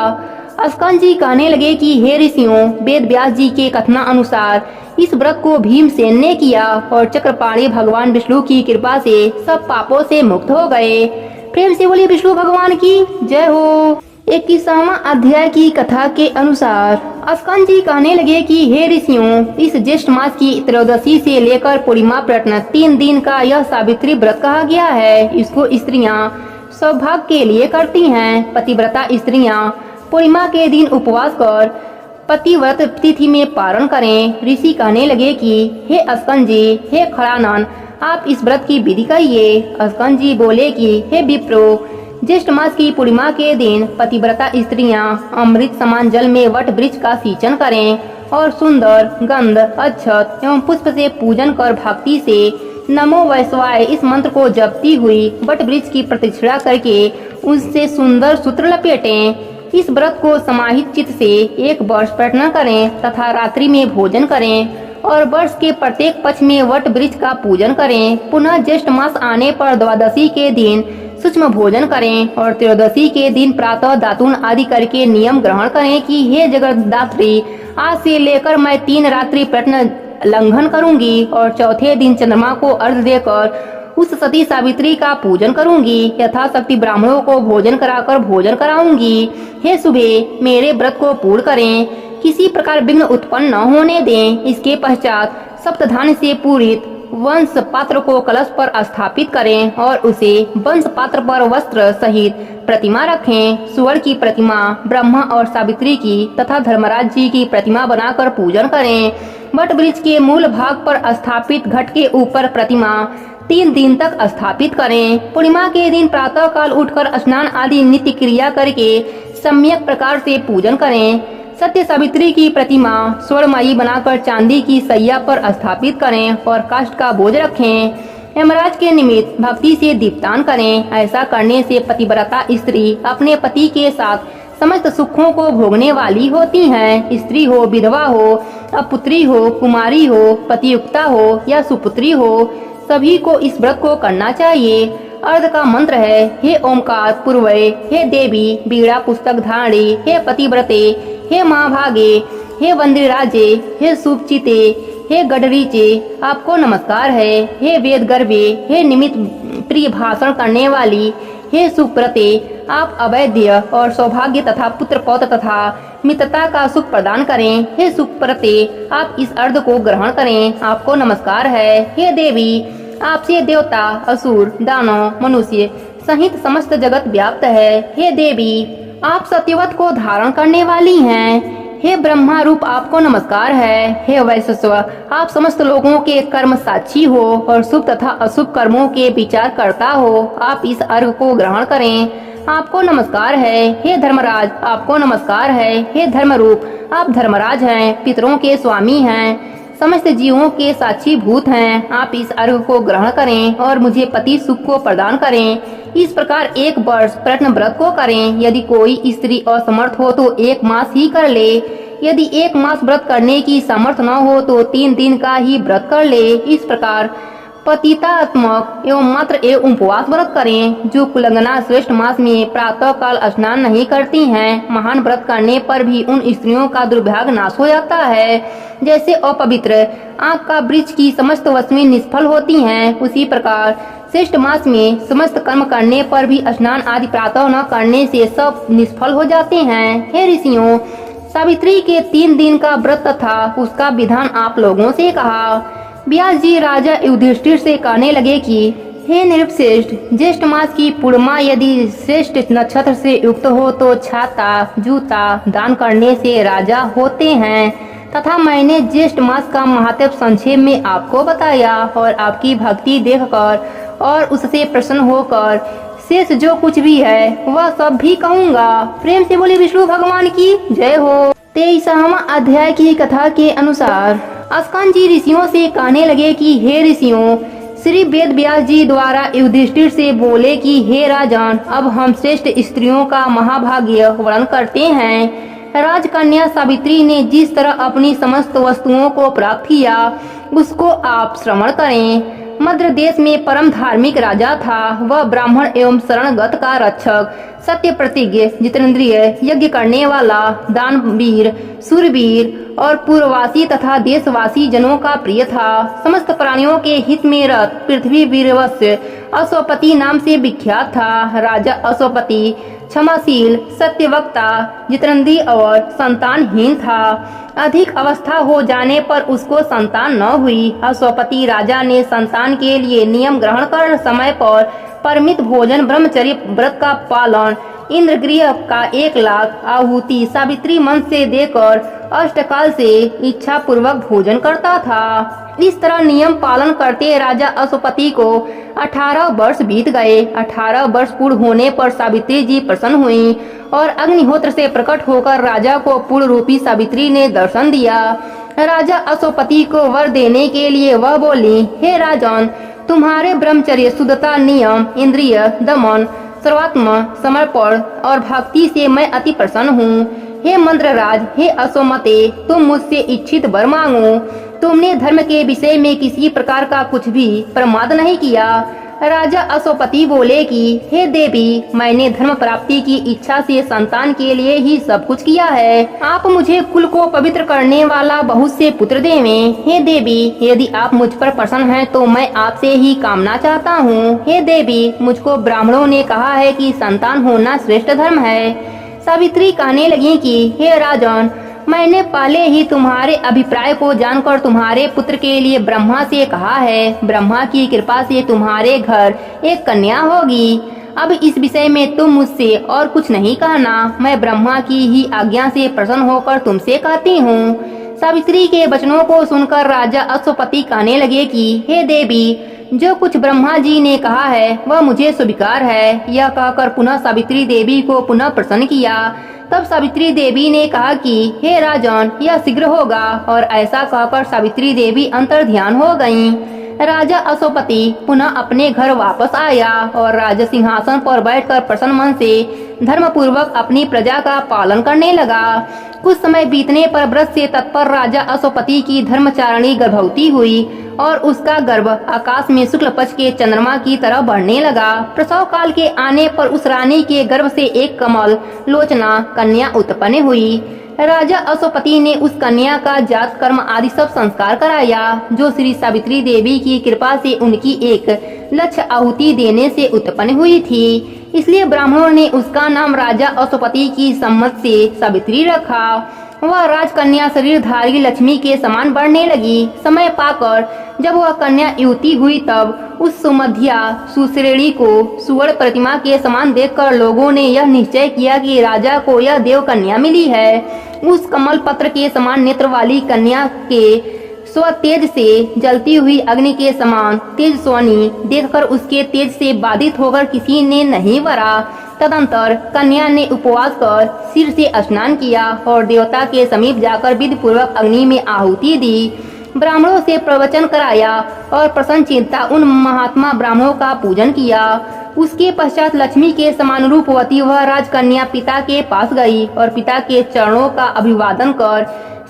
अस्कंद जी कहने लगे कि हे ऋषियों, वेद व्यास जी के कथना अनुसार इस व्रत को भीमसेन ने किया और चक्रपाणी भगवान विष्णु की कृपा से सब पापों से मुक्त हो गए। प्रेम से बोलिए विष्णु भगवान की जय हो। 21वां अध्याय की कथा के अनुसार अस्कंद जी कहने लगे कि हे ऋषियों, इस ज्येष्ठ मास की त्रयोदशी से लेकर पूर्णिमा पर्यंत 3 दिन का यह सावित्री व्रत कहा गया है। इसको स्त्रियां सौभाग्य के लिए करती हैं। पतिव्रता स्त्रियां पूर्णिमा के दिन उपवास कर पतिव्रत तिथि में पारण करें। ऋषि कहने लगे कि हे अस्कंद जी, हे खड़ानन, आप इस व्रत की विधि कहिए। अस्कंद जी बोले कि हे विप्रो, ज्येष्ठ मास की पूर्णिमा के दिन पतिव्रता स्त्रियां अमृत समान जल में वट वृक्ष का सिंचन करें और सुंदर गंध, अक्षत एवं पुष्प से पूजन कर भक्ति से नमो वैश्वाय इस मंत्र को जपती हुई वट वृक्ष की प्रदक्षिणा करके उससे सुंदर सूत्र लपेटें। इस व्रत को समाहित चित्त से 1 वर्ष प्रार्थना करें तथा रात्रि में भोजन करें और वर्ष के प्रत्येक पक्ष में वट वृक्ष का पूजन करें। पुनः ज्येष्ठ मास आने पर द्वादशी के दिन सूक्ष्म भोजन करें और त्रयोदशी के दिन प्रातः दातून आदि करके नियम ग्रहण करें कि हे जगद्धात्री, आज से लेकर मैं 3 रात्रि प्रश्न लंघन करूंगी और चौथे दिन चंद्रमा को अर्घ्य देकर उस सती सावित्री का पूजन करूंगी। यथाशक्ति ब्राह्मणों को भोजन कराकर भोजन कराऊंगी। हे सुबह, मेरे व्रत को पूर्ण करें, किसी प्रकार विघ्न उत्पन्न न होने दें। इसके पश्चात सप्तधान्य से पूरित वंश पात्र को कलश पर स्थापित करें और उसे वंश पात्र पर वस्त्र सहित प्रतिमा रखें। सुवर्ण की प्रतिमा, ब्रह्मा और सावित्री की तथा धर्मराज जी की प्रतिमा बनाकर पूजन करें। वट वृक्ष के मूल भाग पर स्थापित घट के ऊपर प्रतिमा 3 दिन तक स्थापित करें। पूर्णिमा के दिन प्रातः काल उठकर स्नान आदि नित्य क्रिया करके सम्यक प्रकार से पूजन करें। सत्य सावित्री की प्रतिमा स्वर्णमयी बनाकर चांदी की सैया पर स्थापित करें और काष्ठ का बोझ रखें। यमराज के निमित्त भक्ति से दीपदान करें। ऐसा करने से पतिव्रता स्त्री अपने पति के साथ समस्त सुखों को भोगने वाली होती हैं। स्त्री हो, विधवा हो, अपुत्री हो, कुमारी हो, पतियुक्ता हो या सुपुत्री हो, सभी को इस व्रत को करना चाहिए। अर्ध का मंत्र है, हे ओमकार पूर्वय, हे देवी बीड़ा पुस्तक धारणी, हे पतिव्रते, हे महाभागे, हे वंदिराजे, हे सुपचिते, हे गडरीचे, आपको नमस्कार है। हे वेद गर्भे, हे निमित्त प्रिय भाषण करने वाली, हे सुप्रते, आप अवैध्य और सौभाग्य तथा पुत्र पौत्र तथा मित्रता का सुख प्रदान करें। हे सुप्रते, आप इस अर्ध को ग्रहण करें, आपको नमस्कार है। हे देवी, आपसे देवता, असुर, दानव, मनुष्य सहित समस्त जगत व्याप्त है। हे देवी, आप सत्यवत को धारण करने वाली हैं। हे ब्रह्मा रूप, आपको नमस्कार है। हे वैश्व, आप समस्त लोगों के कर्म साक्षी हो और शुभ तथा अशुभ कर्मों के विचार करता हो। आप इस अर्घ को ग्रहण करें, आपको नमस्कार है। हे धर्मराज, आपको नमस्कार है। हे धर्मरूप, आप धर्मराज हैं, पितरों के स्वामी हैं, समस्त जीवों के साक्षी भूत हैं। आप इस अर्घ को ग्रहण करें और मुझे पति सुख को प्रदान करें। इस प्रकार 1 वर्ष प्रश्न व्रत को करें। यदि कोई स्त्री असमर्थ हो तो 1 मास ही कर ले। यदि 1 मास व्रत करने की सामर्थ्य न हो तो 3 दिन का ही व्रत कर ले। इस प्रकार पतितात्मक एवं मात्र एवं उपवास व्रत करें। जो कुलंगना श्रेष्ठ मास में प्रातः काल स्नान नहीं करती हैं, महान व्रत करने पर भी उन स्त्रियों का दुर्भाग्य नाश हो जाता है। जैसे अपवित्र आँख का वृक्ष की समस्त वस्तुएं निष्फल होती हैं, उसी प्रकार श्रेष्ठ मास में समस्त कर्म करने पर भी स्नान आदि प्रातः न करने से सब निष्फल हो जाते हैं। हे ऋषियों, सावित्री के 3 दिन का व्रत तथा उसका विधान आप लोगों से कहा। व्यास जी राजा युधिष्ठिर से कहने लगे कि हे नृपश्रेष्ठ, ज्येष्ठ मास की पूर्णिमा यदि श्रेष्ठ नक्षत्र से युक्त हो तो छाता जूता दान करने से राजा होते हैं, तथा मैंने ज्येष्ठ मास का महत्व संक्षेप में आपको बताया और आपकी भक्ति देखकर और उससे प्रसन्न होकर शेष जो कुछ भी है वह सब भी कहूँगा। प्रेम से बोले विष्णु भगवान की जय हो। 23वां अध्याय की कथा के अनुसार अस्कंद जी ऋषियों से कहने लगे कि हे ऋषियों, श्री वेद व्यास जी द्वारा युधिष्ठिर से बोले कि हे राजन, अब हम श्रेष्ठ स्त्रियों का महाभाग्य वर्णन करते हैं। राजकन्या सावित्री ने जिस तरह अपनी समस्त वस्तुओं को प्राप्त किया उसको आप श्रवण करें। मद्र देश में परम धार्मिक राजा था। वह ब्राह्मण एवं शरणगत का रक्षक, सत्य प्रतिज्ञ, जितेंद्रिय, यज्ञ करने वाला, दानवीर, सूरवीर और पूर्ववासी तथा देशवासी जनों का प्रिय था। समस्त प्राणियों के हित में रत पृथ्वी वीरवस्य अश्वपति नाम से विख्यात था। राजा अश्वपति क्षमाशील, सत्यवक्ता, जितेंद्रिय और संतानहीन था। अधिक अवस्था हो जाने पर उसको संतान न हुई। अश्वपति राजा ने संतान के लिए नियम ग्रहण कर समय पर परिमित भोजन, ब्रह्मचर्य व्रत का पालन, इंद्रगृह का 1 लाख आहुति सावित्री मन से देकर अष्टकाल से इच्छा पूर्वक भोजन करता था। इस तरह नियम पालन करते राजा अश्वपति को 18 वर्ष बीत गए। 18 वर्ष पूर्ण होने पर सावित्री जी प्रसन्न हुई और अग्निहोत्र से प्रकट होकर राजा को पूर्ण रूपी सावित्री ने दर्शन दिया। राजा अश्वपति को वर देने के लिए वह बोली, हे राजन, तुम्हारे ब्रह्मचर्य, शुद्धता, नियम, इंद्रिय दमन, सर्वात्म समर्पण और भक्ति से मैं अति प्रसन्न हूँ। हे मंत्रराज, हे अश्वमते, तुम मुझसे इच्छित वर मांगो। तुमने धर्म के विषय में किसी प्रकार का कुछ भी प्रमाद नहीं किया। राजा अश्वपति बोले कि हे देवी, मैंने धर्म प्राप्ति की इच्छा से संतान के लिए ही सब कुछ किया है। आप मुझे कुल को पवित्र करने वाला बहुत से पुत्र देवें। हे देवी, यदि आप मुझ पर प्रसन्न हैं तो मैं आपसे ही कामना चाहता हूँ। हे देवी, मुझको ब्राह्मणों ने कहा है कि संतान होना श्रेष्ठ धर्म है। सावित्री कहने लगी कि हे राजन, मैंने पहले ही तुम्हारे अभिप्राय को जानकर तुम्हारे पुत्र के लिए ब्रह्मा से कहा है। ब्रह्मा की कृपा से तुम्हारे घर एक कन्या होगी। अब इस विषय में तुम मुझसे और कुछ नहीं कहना। मैं ब्रह्मा की ही आज्ञा से प्रसन्न होकर तुमसे कहती हूँ। सावित्री के वचनों को सुनकर राजा अश्वपति कहने लगे कि हे देवी, जो कुछ ब्रह्मा जी ने कहा है वह मुझे स्वीकार है। यह कहकर पुनः सावित्री देवी को पुनः प्रसन्न किया। तब सावित्री देवी ने कहा कि हे राजन, यह शीघ्र होगा, और ऐसा कहकर सावित्री देवी अंतर्ध्यान हो गयीं। राजा अश्वपति पुनः अपने घर वापस आया और राज सिंहासन पर बैठकर प्रसन्न मन से धर्म पूर्वक अपनी प्रजा का पालन करने लगा। कुछ समय बीतने पर व्रत से तत्पर राजा अश्वपति की धर्मचारिणी गर्भवती हुई और उसका गर्भ आकाश में शुक्ल पक्ष के चंद्रमा की तरह बढ़ने लगा। प्रसव काल के आने पर उस रानी के गर्भ से एक कमल लोचना कन्या उत्पन्न हुई। राजा अश्वपति ने उस कन्या का जात कर्म आदि सब संस्कार कराया, जो श्री सावित्री देवी की कृपा से उनकी 1 लक्ष आहुति देने से उत्पन्न हुई थी। इसलिए ब्राह्मणों ने उसका नाम राजा अश्वपति की सम्मत से सावित्री रखा। वह राजकन्या शरीरधारी लक्ष्मी के समान बढ़ने लगी। समय पाकर जब वह कन्या युवती हुई तब उस सुमध्या सुश्रेणी को सुवर्ण प्रतिमा के समान देखकर लोगों ने यह निश्चय किया कि राजा को यह देव कन्या मिली है। उस कमल पत्र के समान नेत्र वाली कन्या के स्वतेज से जलती हुई अग्नि के समान तेजस्विनी देखकर उसके तेज से बाधित होकर किसी ने नहीं वरा। तदंतर कन्या ने उपवास कर सिर से स्नान किया और देवता के समीप जाकर विधि पूर्वक अग्नि में आहुति दी। ब्राह्मणों से प्रवचन कराया और प्रसन्न चिंता उन महात्मा ब्राह्मणों का पूजन किया। उसके पश्चात लक्ष्मी के समान रूपवती वह राजकन्या पिता के पास गई और पिता के चरणों का अभिवादन कर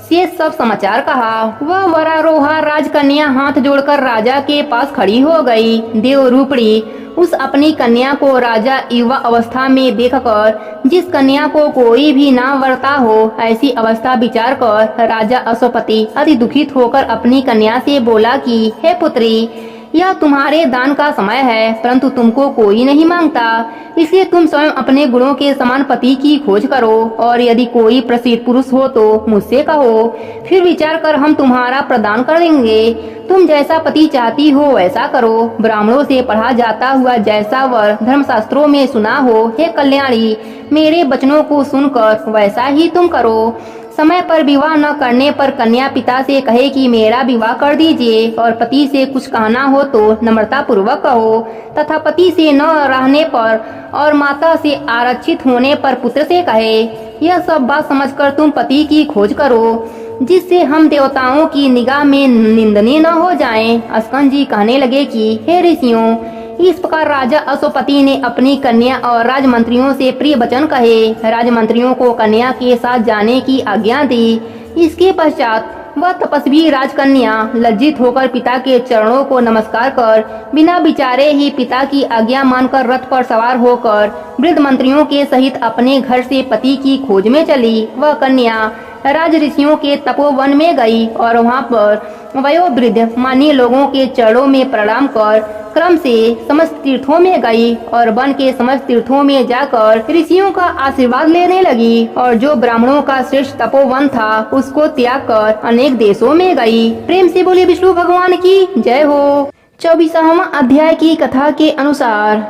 से सब समाचार कहा। वह वरारोहा राजकन्या हाथ जोड़कर राजा के पास खड़ी हो गई। देव रूपड़ी उस अपनी कन्या को राजा युवा अवस्था में देखकर, जिस कन्या को कोई भी ना वरता हो, ऐसी अवस्था विचार कर राजा अश्वपति अति दुखित होकर अपनी कन्या से बोला कि हे पुत्री, यह तुम्हारे दान का समय है, परंतु तुमको कोई नहीं मांगता, इसलिए तुम स्वयं अपने गुणों के समान पति की खोज करो और यदि कोई प्रसिद्ध पुरुष हो तो मुझसे कहो, फिर विचार कर हम तुम्हारा प्रदान कर देंगे। तुम जैसा पति चाहती हो वैसा करो। ब्राह्मणों से पढ़ा जाता हुआ जैसा वर धर्मशास्त्रों में सुना हो, हे कल्याणी, मेरे वचनों को सुनकर वैसा ही तुम करो। समय पर विवाह न करने पर कन्या पिता से कहे कि मेरा विवाह कर दीजिए और पति से कुछ कहना हो तो नम्रता पूर्वक कहो, तथा पति से न रहने पर और माता से आरक्षित होने पर पुत्र से कहे। यह सब बात समझकर तुम पति की खोज करो, जिससे हम देवताओं की निगाह में निंदनीय न हो जाएं। अस्कंद जी कहने लगे कि हे ऋषियों, इस प्रकार राजा अश्वपति ने अपनी कन्या और राजमंत्रियों से प्रिय वचन कहे। राजमंत्रियों को कन्या के साथ जाने की आज्ञा दी। इसके पश्चात वह तपस्वी राजकन्या लज्जित होकर पिता के चरणों को नमस्कार कर बिना विचारे ही पिता की आज्ञा मानकर रथ पर सवार होकर वृद्ध मंत्रियों के सहित अपने घर से पति की खोज में चली। वह कन्या राज ऋषियों के तपोवन में गई और वहां पर वयोवृद्ध मान्य लोगों के चरणों में प्रणाम कर क्रम से समस्त तीर्थों में गई और वन के समस्त तीर्थों में जाकर ऋषियों का आशीर्वाद लेने लगी और जो ब्राह्मणों का श्रेष्ठ तपोवन था उसको त्याग कर अनेक देशों में गई। प्रेम से बोले विष्णु भगवान की जय हो। 24वां अध्याय की कथा के अनुसार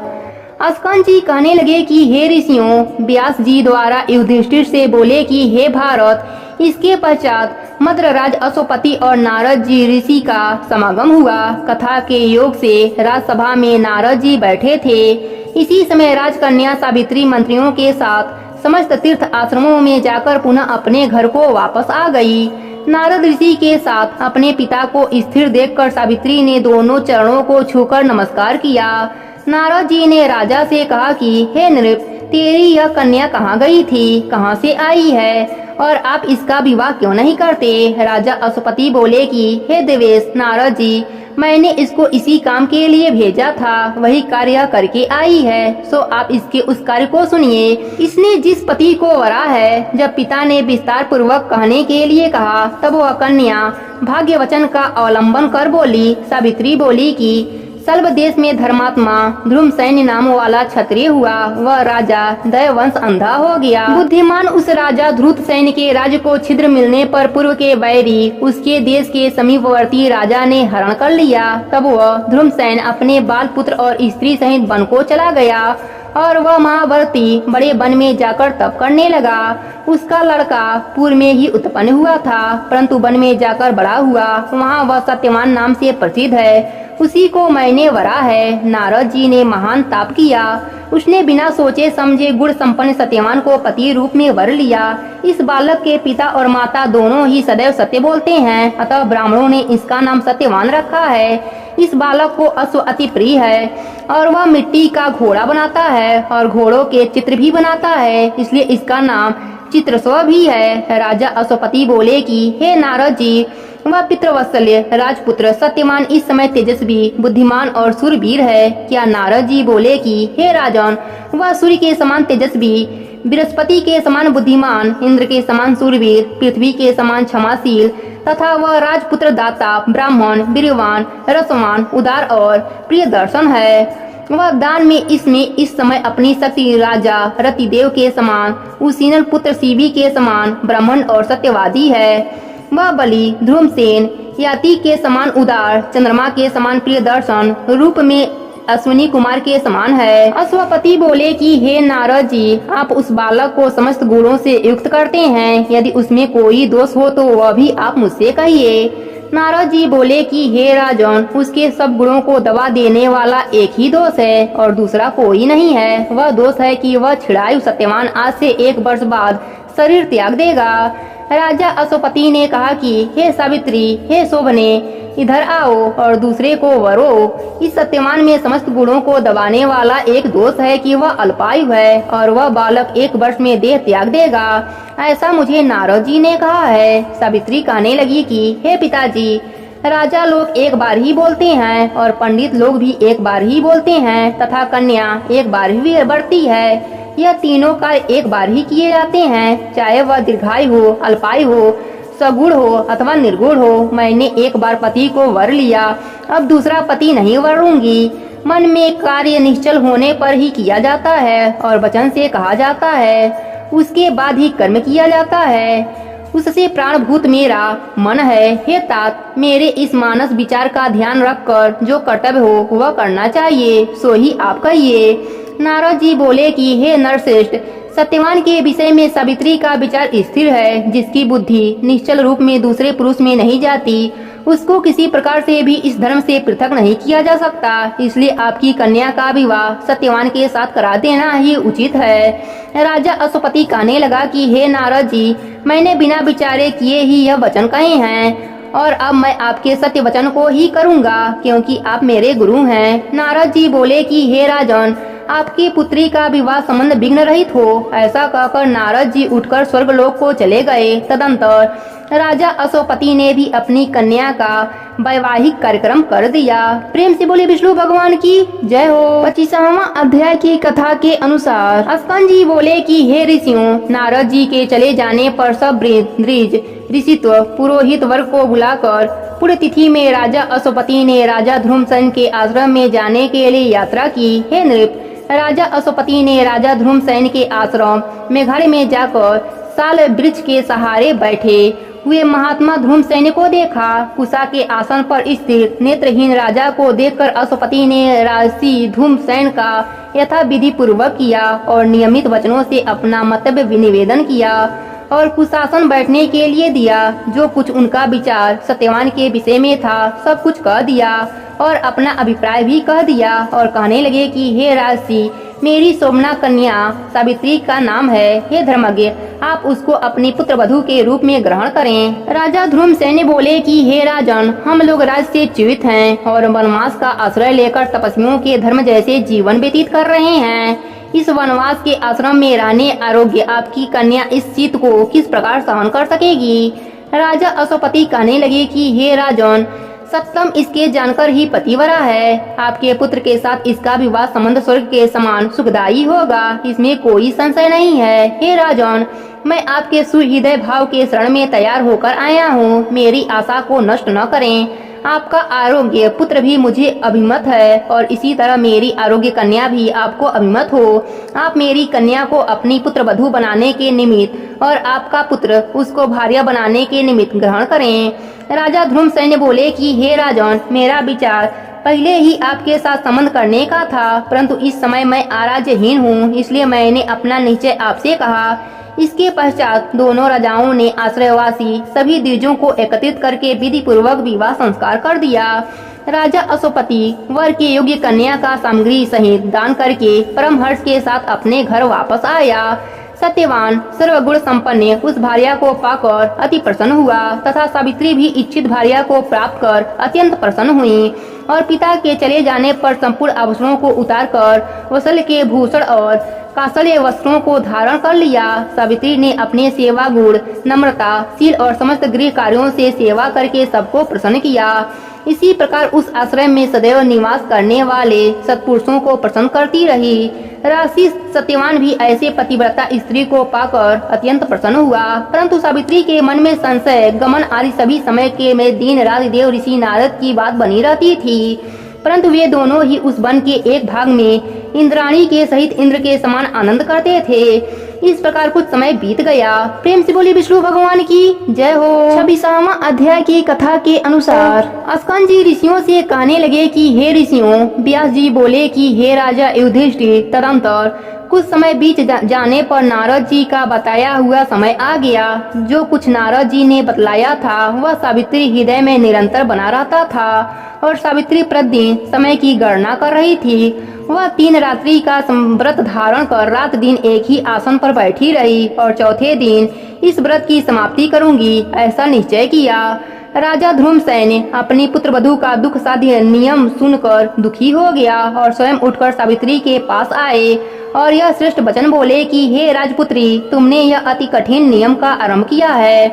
अस्कंद जी कहने लगे कि हे ऋषियों, व्यास जी द्वारा युधिष्ठिर से बोले कि हे भारत, इसके पश्चात मद्रराज अश्वपति और नारद जी ऋषि का समागम हुआ। कथा के योग से राजसभा में नारद जी बैठे थे। इसी समय राजकन्या सावित्री मंत्रियों के साथ समस्त तीर्थ आश्रमों में जाकर पुनः अपने घर को वापस आ गई। नारद ऋषि के साथ अपने पिता को स्थिर देखकर सावित्री ने दोनों चरणों को छूकर नमस्कार किया। नारद जी ने राजा से कहा कि हे नृप, तेरी यह कन्या कहाँ गई थी, कहाँ से आई है और आप इसका विवाह क्यों नहीं करते? राजा अश्वपति बोले कि हे देवेश नारद जी, मैंने इसको इसी काम के लिए भेजा था, वही कार्य करके आई है, सो आप इसके उस कार्य को सुनिए। इसने जिस पति को वरा है, जब पिता ने विस्तार पूर्वक कहने के लिए कहा तब वह कन्या भाग्य वचन का अवलंबन कर बोली। सावित्री बोली कि सल्व देश में धर्मात्मा ध्रुमसेन नाम वाला क्षत्रिय हुआ। वह राजा दयवंश अंधा हो गया। बुद्धिमान उस राजा ध्रुतसेन के राज्य को छिद्र मिलने पर पूर्व के बैरी उसके देश के समीपवर्ती राजा ने हरण कर लिया। तब वह ध्रुमसेन अपने बाल पुत्र और स्त्री सहित वन को चला गया और वह महावर्ती बड़े वन में जाकर तप करने लगा। उसका लड़का पूर्व में ही उत्पन्न हुआ था, परंतु वन में जाकर बड़ा हुआ। वहाँ वह सत्यवान नाम से प्रसिद्ध है, उसी को मैंने वरा है। नारद जी ने महान ताप किया। उसने बिना सोचे समझे गुण संपन्न सत्यवान को पति रूप में वर लिया। इस बालक के पिता और माता दोनों ही सदैव सत्य बोलते हैं, अतः ब्राह्मणों ने इसका नाम सत्यवान रखा है। इस बालक को अश्व अति प्रिय है और वह मिट्टी का घोड़ा बनाता है और घोड़ों के चित्र भी बनाता है, इसलिए इसका नाम चित्रस्व भी है। राजा अश्वपति बोले कि हे नारद जी, वह पितृवत्सल्य राजपुत्र सत्यवान इस समय तेजस्वी, बुद्धिमान और सूरवीर है क्या? नारद जी बोले कि हे राजन, वह सूर्य के समान तेजस्वी, बृहस्पति के समान बुद्धिमान, इंद्र के समान सूरवीर, पृथ्वी के समान क्षमाशील तथा वह राजपुत्र दाता, ब्राह्मण, वीरवान, रसवान, उदार और प्रिय दर्शन है। वह दान में इसमें इस समय अपनी शक्ति राजा रतिदेव के समान, उसीनल पुत्र शिवी के समान ब्राह्मण और सत्यवादी है। वह बलि ध्रुमसेन याति के समान उदार, चंद्रमा के समान प्रिय दर्शन, रूप में अश्विनी कुमार के समान है। अश्वपति बोले कि हे नारद जी, आप उस बालक को समस्त गुणों से युक्त करते हैं। यदि उसमें कोई दोष हो तो वह भी आप मुझसे कहिए। नारद जी बोले कि हे राजन, उसके सब गुणों को दबा देने वाला एक ही दोष है और दूसरा कोई नहीं है। वह दोष है कि वह छिड़ायु सत्यवान आज से 1 वर्ष बाद शरीर त्याग देगा। राजा अश्वपति ने कहा कि हे सावित्री, हे शोभने, इधर आओ और दूसरे को वरो। इस सत्यवान में समस्त गुणों को दबाने वाला एक दोष है कि वह अल्पायु है और वह बालक 1 वर्ष में देह त्याग देगा। ऐसा मुझे नारद जी ने कहा है। सावित्री कहने लगी कि हे पिताजी, राजा लोग एक बार ही बोलते हैं और पंडित लोग भी एक बार ही बोलते हैं तथा कन्या एक बार ही बढ़ती है। यह तीनों कार्य एक बार ही किए जाते हैं, चाहे वह दीर्घायु हो, अल्पायु हो, सगुण हो अथवा निर्गुण हो। मैंने एक बार पति को वर लिया, अब दूसरा पति नहीं वरूंगी। मन में कार्य निश्चल होने पर ही किया जाता है और वचन से कहा जाता है, उसके बाद ही कर्म किया जाता है। उससे प्राणभूत मेरा मन है। हे तात, मेरे इस मानस विचार का ध्यान रखकर जो कर्तव्य हो वह करना चाहिए, सो ही आप कहिए। नारद जी बोले कि हे नरश्रेष्ठ, सत्यवान के विषय में सावित्री का विचार स्थिर है। जिसकी बुद्धि निश्चल रूप में दूसरे पुरुष में नहीं जाती, उसको किसी प्रकार से भी इस धर्म से पृथक नहीं किया जा सकता। इसलिए आपकी कन्या का विवाह सत्यवान के साथ करा देना ही उचित है। राजा अश्वपति कहने लगा कि हे नारद जी, मैंने बिना विचारे किए ही यह वचन कहे हैं और अब मैं आपके सत्य वचन को ही करूंगा, क्योंकि आप मेरे गुरु हैं। नारद जी बोले कि हे राजन, आपकी पुत्री का विवाह संबंध विघ्न रहित हो। ऐसा कहकर नारद जी उठकर स्वर्गलोक को चले गए। तदंतर राजा अश्वपति ने भी अपनी कन्या का वैवाहिक कार्यक्रम कर दिया। प्रेम से बोले विष्णु भगवान की जय हो। 25वां अध्याय की कथा के अनुसार स्कंद जी बोले कि हे ऋषियों, नारद जी के चले जाने पर सब द्विज ऋषित्व पुरोहित वर्ग को बुलाकर पुण्यतिथि में राजा अश्वपति ने राजा ध्रुमसेन के आश्रम में जाने के लिए यात्रा की। हे नृप, राजा अश्वपति ने राजा ध्रुमसेन के आश्रम मेघालय में जाकर साल वृक्ष के सहारे बैठे हुए महात्मा ध्रुमसेन को देखा। कुशा के आसन पर स्थिर नेत्रहीन राजा को देखकर अश्वपति ने राजसी ध्रुमसेन का यथा विधि पूर्वक किया और नियमित वचनों से अपना मतव्य निवेदन किया और कुशासन बैठने के लिए दिया। जो कुछ उनका विचार सत्यवान के विषय में था सब कुछ कह दिया और अपना अभिप्राय भी कह दिया और कहने लगे कि हे राजसी, मेरी शोभना कन्या सावित्री का नाम है। हे धर्मज्ञ, आप उसको अपनी पुत्र वधू के रूप में ग्रहण करें। राजा ध्रुमसेन बोले कि हे राजन, हम लोग राज से च्युत हैं और वनवास का आश्रय लेकर तपस्वियों के धर्म जैसे जीवन व्यतीत कर रहे हैं। इस वनवास के आश्रम में रहने आरोग्य आपकी कन्या इस शीत को किस प्रकार सहन कर सकेगी। राजा अश्वपति कहने लगे कि हे राजन, सत्यम इसके जानकर ही पतिवरा है। आपके पुत्र के साथ इसका विवाह संबंध स्वर्ग के समान सुखदायी होगा, इसमें कोई संशय नहीं है। हे राजन, मैं आपके सुहृदय भाव के शरण में तैयार होकर आया हूँ। मेरी आशा को नष्ट न करें। आपका आरोग्य पुत्र भी मुझे अभिमत है और इसी तरह मेरी आरोग्य कन्या भी आपको अभिमत हो। आप मेरी कन्या को अपनी पुत्र वधू बनाने के निमित्त और आपका पुत्र उसको भार्या बनाने के निमित्त ग्रहण करें। राजा ध्रुमसेन बोले कि हे राजन, मेरा विचार पहले ही आपके साथ संबंध करने का था, परंतु इस समय मैं आराज्यहीन हूँ, इसलिए मैंने अपना निश्चय आपसे कहा। इसके पश्चात दोनों राजाओं ने आश्रयवासी सभी द्विजों को एकत्रित करके विधि पूर्वक विवाह संस्कार कर दिया। राजा अश्वपति वर के योग्य कन्या का सामग्री सहित दान करके परम हर्ष के साथ अपने घर वापस आया। सत्यवान सर्वगुण संपन्न उस भार्या को पाकर अति प्रसन्न हुआ तथा सावित्री भी इच्छित भार्या को प्राप्त कर अत्यंत प्रसन्न हुई और पिता के चले जाने पर संपूर्ण आभूषणों को उतारकर वसल के भूषण और कासले वस्त्रों को धारण कर लिया। सावित्री ने अपने सेवा गुण, नम्रता, शील और समस्त गृह कार्यों से सेवा करके सबको प्रसन्न किया। इसी प्रकार उस आश्रम में सदैव निवास करने वाले सत्पुरुषों को प्रसन्न करती रही। राशि सत्यवान भी ऐसे पतिव्रता स्त्री को पाकर अत्यंत प्रसन्न हुआ, परंतु सावित्री के मन में संशय, गमन आदि सभी समय के में दिन रात देव ऋषि नारद की बात बनी रहती थी। परंतु वे दोनों ही उस वन के एक भाग में इंद्राणी के सहित इंद्र के समान आनंद करते थे। इस प्रकार कुछ समय बीत गया। प्रेम से बोली विष्णु भगवान की जय हो। 26वां अध्याय की कथा के अनुसार अस्कंद जी ऋषियों से कहने लगे कि हे ऋषियों, व्यास जी बोले कि हे राजा युधिष्ठिर, तदंतर कुछ समय बीत जाने पर नारद जी का बताया हुआ समय आ गया। जो कुछ नारद जी ने बतलाया था वह सावित्री हृदय में निरंतर बना रहता था और सावित्री प्रतिदिन समय की गणना कर रही थी। वह 3 रात्रि का व्रत धारण कर रात दिन एक ही आसन पर बैठी रही और चौथे दिन इस व्रत की समाप्ति करूंगी ऐसा निश्चय किया। राजा ध्रुमसेन अपनी पुत्र वधू का दुख साध्य नियम सुनकर दुखी हो गया और स्वयं उठकर सावित्री के पास आए और यह श्रेष्ठ वचन बोले कि हे राजपुत्री, तुमने यह अति कठिन नियम का आरंभ किया है।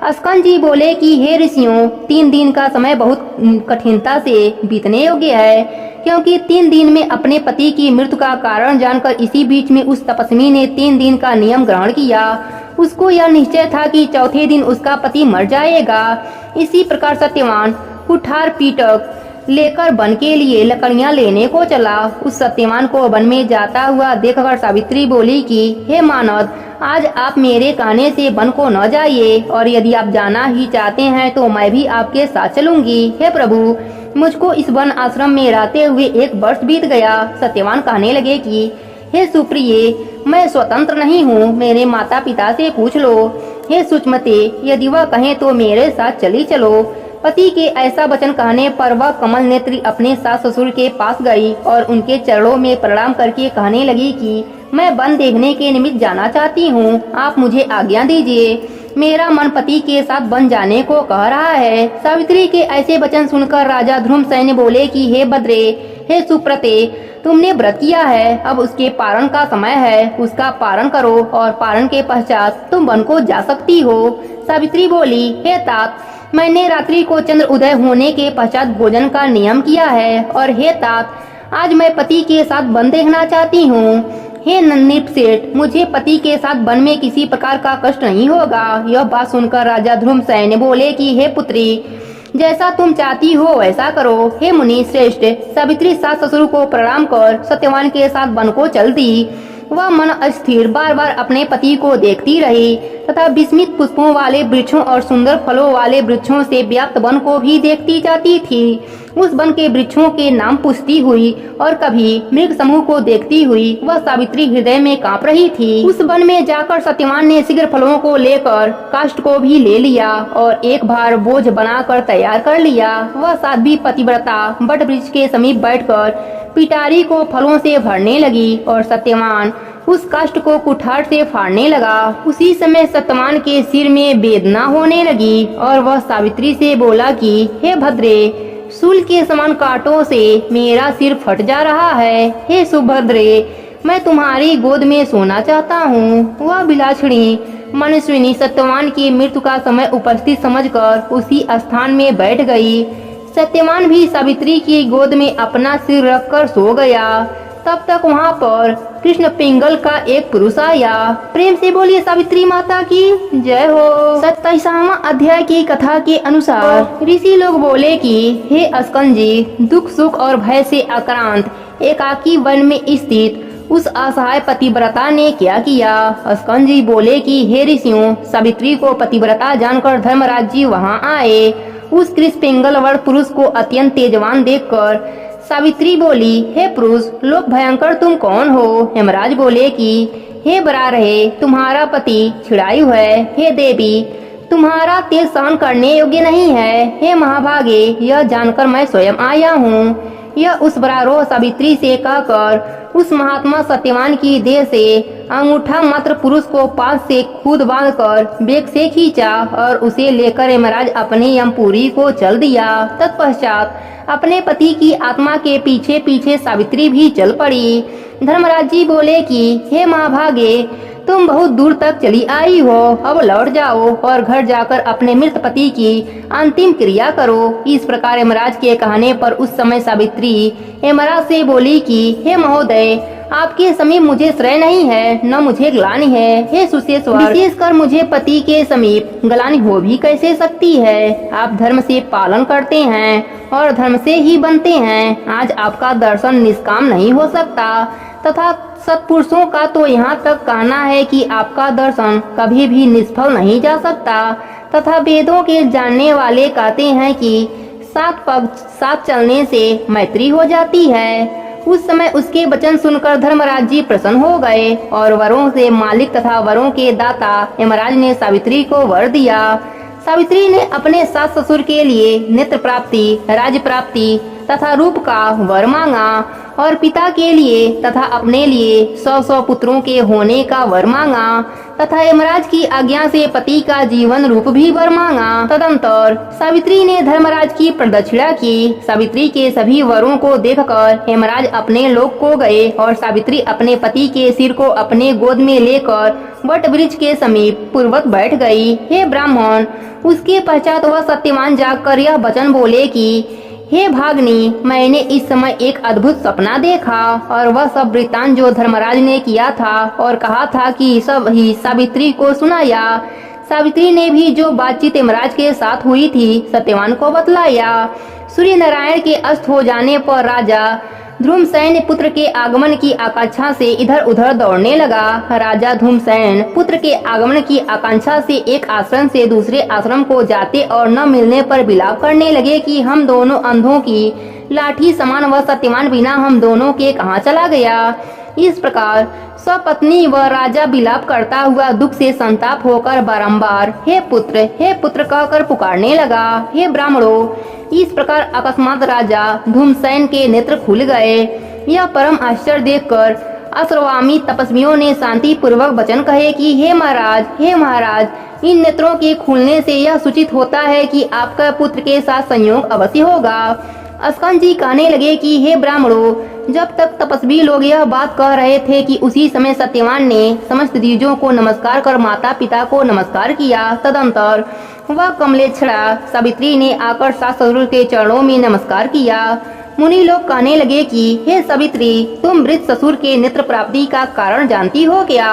अस्कंद जी बोले कि हे ऋषियों, 3 दिन का समय बहुत कठिनता से बीतने योग्य है, क्योंकि 3 दिन में अपने पति की मृत्यु का कारण जानकर इसी बीच में उस तपस्वी ने 3 दिन का नियम ग्रहण किया। उसको यह निश्चय था कि चौथे दिन उसका पति मर जाएगा। इसी प्रकार सत्यवान कुठार पीटक लेकर वन के लिए लकड़ियां लेने को चला। उस सत्यवान को वन में जाता हुआ देखकर सावित्री बोली कि हे मानद, आज आप मेरे कहने से वन को न जाइए, और यदि आप जाना ही चाहते हैं तो मैं भी आपके साथ चलूंगी। हे प्रभु, मुझको इस वन आश्रम में रहते हुए 1 वर्ष बीत गया। सत्यवान कहने लगे कि हे सुप्रिय, मैं स्वतंत्र नहीं हूँ, मेरे माता पिता से पूछ लो। हे सुचमते, यदि वह कहें तो मेरे साथ चली चलो। पति के ऐसा वचन कहने पर वह कमल नेत्री अपने सास ससुर के पास गई और उनके चरणों में प्रणाम करके कहने लगी कि मैं वन देखने के निमित्त जाना चाहती हूँ, आप मुझे आज्ञा दीजिए। मेरा मन पति के साथ वन जाने को कह रहा है। सावित्री के ऐसे वचन सुनकर राजा ध्रुमसेन बोले कि हे भद्रे, हे सुप्रते, तुमने व्रत किया है, अब उसके पारण का समय है, उसका पारण करो और पारण के पश्चात तुम वन को जा सकती हो। सावित्री बोली, हे तात, मैंने रात्रि को चंद्र उदय होने के पश्चात भोजन का नियम किया है, और हे तात, आज मैं पति के साथ वन देखना चाहती हूँ। हे नृपसेठ, मुझे पति के साथ वन में किसी प्रकार का कष्ट नहीं होगा। यह बात सुनकर राजा ध्रुमसेन बोले कि हे पुत्री, जैसा तुम चाहती हो वैसा करो। हे मुनि श्रेष्ठ, सावित्री सास ससुर को प्रणाम कर सत्यवान के साथ वन को चल दी। वह मन अस्थिर बार बार अपने पति को देखती रही तथा विस्मित पुष्पों वाले वृक्षों और सुंदर फलों वाले वृक्षों से व्याप्त वन को भी देखती जाती थी। उस वन के वृक्षों के नाम पूछती हुई और कभी मृग समूह को देखती हुई वह सावित्री हृदय में कांप रही थी। उस वन में जाकर सत्यवान ने शीघ्र फलों को लेकर काष्ठ को भी ले लिया और एक भार बोझ बनाकर तैयार कर लिया। वह साध्वी पतिव्रता बट वृक्ष के समीप बैठकर पिटारी को फलों से भरने लगी और सत्यवान उस काष्ठ को कुठार से फाड़ने लगा। उसी समय सत्यवान के सिर में वेदना होने लगी और वह सावित्री से बोला कि हे भद्रे, शूल के समान कांटों से मेरा सिर फट जा रहा है। हे सुभद्रे, मैं तुम्हारी गोद में सोना चाहता हूँ। वह बिलासिनी मनस्विनी सत्यवान की मृत्यु का समय उपस्थित समझकर उसी स्थान में बैठ गई। सत्यवान भी सावित्री की गोद में अपना सिर रखकर सो गया। तब तक वहाँ पर कृष्ण पिंगल का एक पुरुष आया। प्रेम से बोलिए सावित्री माता की जय हो। 27वां अध्याय की कथा के अनुसार ऋषि लोग बोले कि हे अस्कंद जी, दुख सुख और भय से आक्रांत एकाकी वन में स्थित उस असहाय पतिव्रता ने क्या किया। अस्कंद जी बोले कि हे ऋषियों, सावित्री को पतिव्रता जानकर धर्मराज जी वहाँ आए। उस कृष्ण पिंगल वर्ण पुरुष को अत्यंत तेजवान देखकर सावित्री बोली, हे पुरुष लोक भयंकर, तुम कौन हो। हेमराज बोले कि हे बरारहे, तुम्हारा पति छिड़ायु है। हे देवी, तुम्हारा तेज सहन करने योग्य नहीं है। हे महाभागे, यह जानकर मैं स्वयं आया हूँ। यह उस बरारोह सावित्री से कहकर उस महात्मा सत्यवान की देह से अंगूठा मात्र पुरुष को पास से खुद बांधकर बेग से खींचा और उसे लेकर यमराज अपने यमपुरी को चल दिया। तत्पश्चात अपने पति की आत्मा के पीछे पीछे सावित्री भी चल पड़ी। धर्मराज जी बोले कि हे महाभागे, तुम बहुत दूर तक चली आई हो, अब लौट जाओ और घर जाकर अपने मृत पति की अंतिम क्रिया करो। इस प्रकार यमराज के कहने पर उस समय सावित्री यमराज से बोली कि हे महोदय, आपके समीप मुझे श्रेय नहीं है, न मुझे ग्लानि है। हे सुशेश्वर, विशेषकर मुझे पति के समीप ग्लानि हो भी कैसे सकती है। आप धर्म से पालन करते हैं और धर्म से ही बनते हैं। आज आपका दर्शन निष्काम नहीं हो सकता, तथा सत्पुरुषों का तो यहाँ तक कहना है कि आपका दर्शन कभी भी निष्फल नहीं जा सकता। तथा वेदों के जानने वाले कहते हैं कि 7 पग साथ चलने से मैत्री हो जाती है। उस समय उसके वचन सुनकर धर्मराज जी प्रसन्न हो गए और वरों से मालिक तथा वरों के दाता यमराज ने सावित्री को वर दिया। सावित्री ने अपने सास ससुर के लिए नेत्र प्राप्ति, राज्य प्राप्ति तथा रूप का वर मांगा और पिता के लिए तथा अपने लिए 100 पुत्रों के होने का वर मांगा तथा यमराज की आज्ञा से पति का जीवन रूप भी वर मांगा। तदंतर सावित्री ने धर्मराज की प्रदक्षिणा की। सावित्री के सभी वरों को देखकर यमराज अपने लोक को गए और सावित्री अपने पति के सिर को अपने गोद में लेकर वट वृक्ष के समीप पूर्वक बैठ गई। हे ब्राह्मण, उसके पश्चात वह सत्यवान जागकर यह वचन बोले कि हे भाग्नि, मैंने इस समय एक अद्भुत सपना देखा और वह सब वृत्तांत जो धर्मराज ने किया था और कहा था कि सब ही सावित्री को सुनाया। सावित्री ने भी जो बातचीत यमराज के साथ हुई थी सत्यवान को बतलाया। सूर्य नारायण के अस्त हो जाने पर राजा धूम्रसेन पुत्र के आगमन की आकांक्षा से इधर उधर दौड़ने लगा। राजा धूम्रसेन पुत्र के आगमन की आकांक्षा से एक आश्रम से दूसरे आश्रम को जाते और न मिलने पर विलाप करने लगे कि हम दोनों अंधों की लाठी समान व सत्यवान बिना हम दोनों के कहाँ चला गया। इस प्रकार स्वपत्नी व राजा विलाप करता हुआ दुख से संताप होकर बारंबार हे पुत्र कहकर पुकारने लगा। हे ब्राह्मणों, इस प्रकार अकस्मात राजा धूम्रसेन के नेत्र खुल गए। यह परम आश्चर्य देखकर अश्रवामी तपस्वियों ने शांति पूर्वक वचन कहे कि हे महाराज, इन नेत्रों के खुलने से यह सूचित होता है कि आपका पुत्र के साथ संयोग अवश्य होगा। अस्कंद जी कहने लगे कि हे ब्राह्मणों, जब तक तपस्वी लोग यह बात कह रहे थे कि उसी समय सत्यवान ने समस्त द्विजों को नमस्कार कर माता पिता को नमस्कार किया। तदंतर वह कमलेच्छड़ा सावित्री ने आकर सास ससुर के चरणों में नमस्कार किया। मुनि लोग कहने लगे कि हे सावित्री, तुम वृद्ध ससुर के नेत्र प्राप्ति का कारण जानती हो क्या?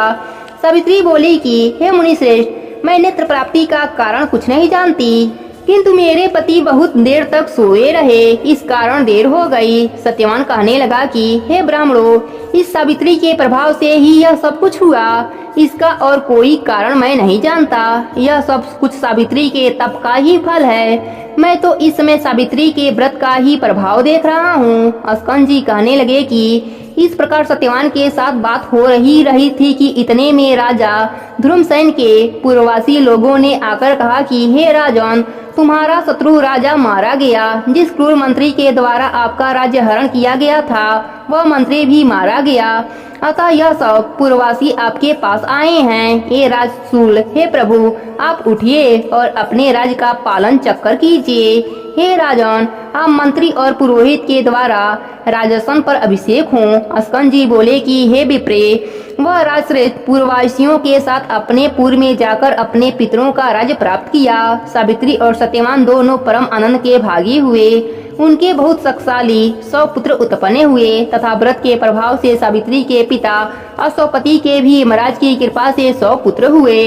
सावित्री बोली कि हे मुनि श्रेष्ठ, मैं नेत्र प्राप्ति का कारण कुछ नहीं जानती, किंतु मेरे पति बहुत देर तक सोए रहे, इस कारण देर हो गई। सत्यवान कहने लगा कि हे ब्राह्मणों, इस सावित्री के प्रभाव से ही यह सब कुछ हुआ, इसका और कोई कारण मैं नहीं जानता। यह सब कुछ सावित्री के तप का ही फल है। मैं तो इस समय सावित्री के व्रत का ही प्रभाव देख रहा हूँ। अस्कंद जी कहने लगे कि इस प्रकार सत्यवान के साथ बात हो रही थी कि इतने में राजा धूम्रसेन के पूर्ववासी लोगों ने आकर कहा कि हे राजन, तुम्हारा शत्रु राजा मारा गया। जिस क्रूर मंत्री के द्वारा आपका राज्य हरण किया गया था वह मंत्री भी मारा गया। अतः यह सब पूर्ववासी आपके पास आए हैं। हे राजसूल, हे प्रभु, आप उठिए और अपने राज्य का पालन चक्कर कीजिए। हे राजन, आप मंत्री और पुरोहित के द्वारा राजसन पर अभिषेक हों। अस्कंद जी बोले कि हे विप्रे, वह राजश्रेष्ठ पूर्ववासियों के साथ अपने पूर्व में जाकर अपने पितरों का राज्य प्राप्त किया। सावित्री और सत्यवान दोनों परम आनंद के भागी हुए। उनके बहुत शक्तिशाली 100 पुत्र उत्पन्न हुए तथा व्रत के प्रभाव से सावित्री के पिता अश्वपति के भी यमराज की कृपा से 100 पुत्र हुए।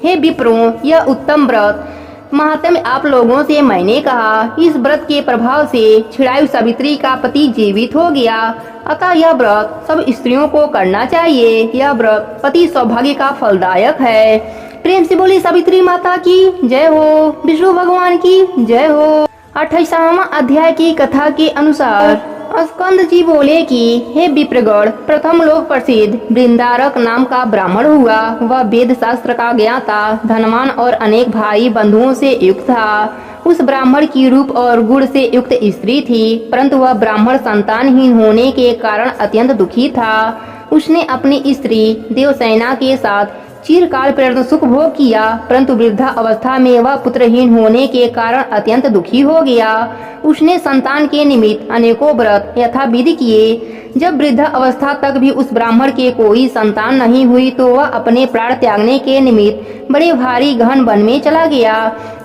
हे विप्रों, यह उत्तम व्रत महात्म्य आप लोगों से मैंने कहा। इस व्रत के प्रभाव से छिड़ायु सावित्री का पति जीवित हो गया। अतः यह व्रत सब स्त्रियों को करना चाहिए। यह व्रत पति सौभाग्य का फलदायक है। प्रेम से बोली सावित्री माता की जय हो, विष्णु भगवान की जय हो। 28वां अध्याय की कथा के अनुसार स्कंद जी बोले कि हे विप्रगण, प्रथम लोक प्रसिद्ध वृंदारक नाम का ब्राह्मण हुआ। वह वेद शास्त्र का ज्ञाता, धनवान और अनेक भाई बंधुओं से युक्त था। उस ब्राह्मण की रूप और गुण से युक्त स्त्री थी, परंतु वह ब्राह्मण संतानहीन होने के कारण अत्यंत दुखी था। उसने अपनी स्त्री देवसेना के साथ चिरकाल पर्यंत सुख भोग किया, परंतु वृद्धा अवस्था में वह पुत्रहीन होने के कारण अत्यंत दुखी हो गया। उसने संतान के निमित्त अनेकों व्रत यथाविधि किए। जब वृद्ध अवस्था तक भी उस ब्राह्मण के कोई संतान नहीं हुई तो वह अपने प्राण त्यागने के निमित्त बड़े भारी गहन वन में चला गया।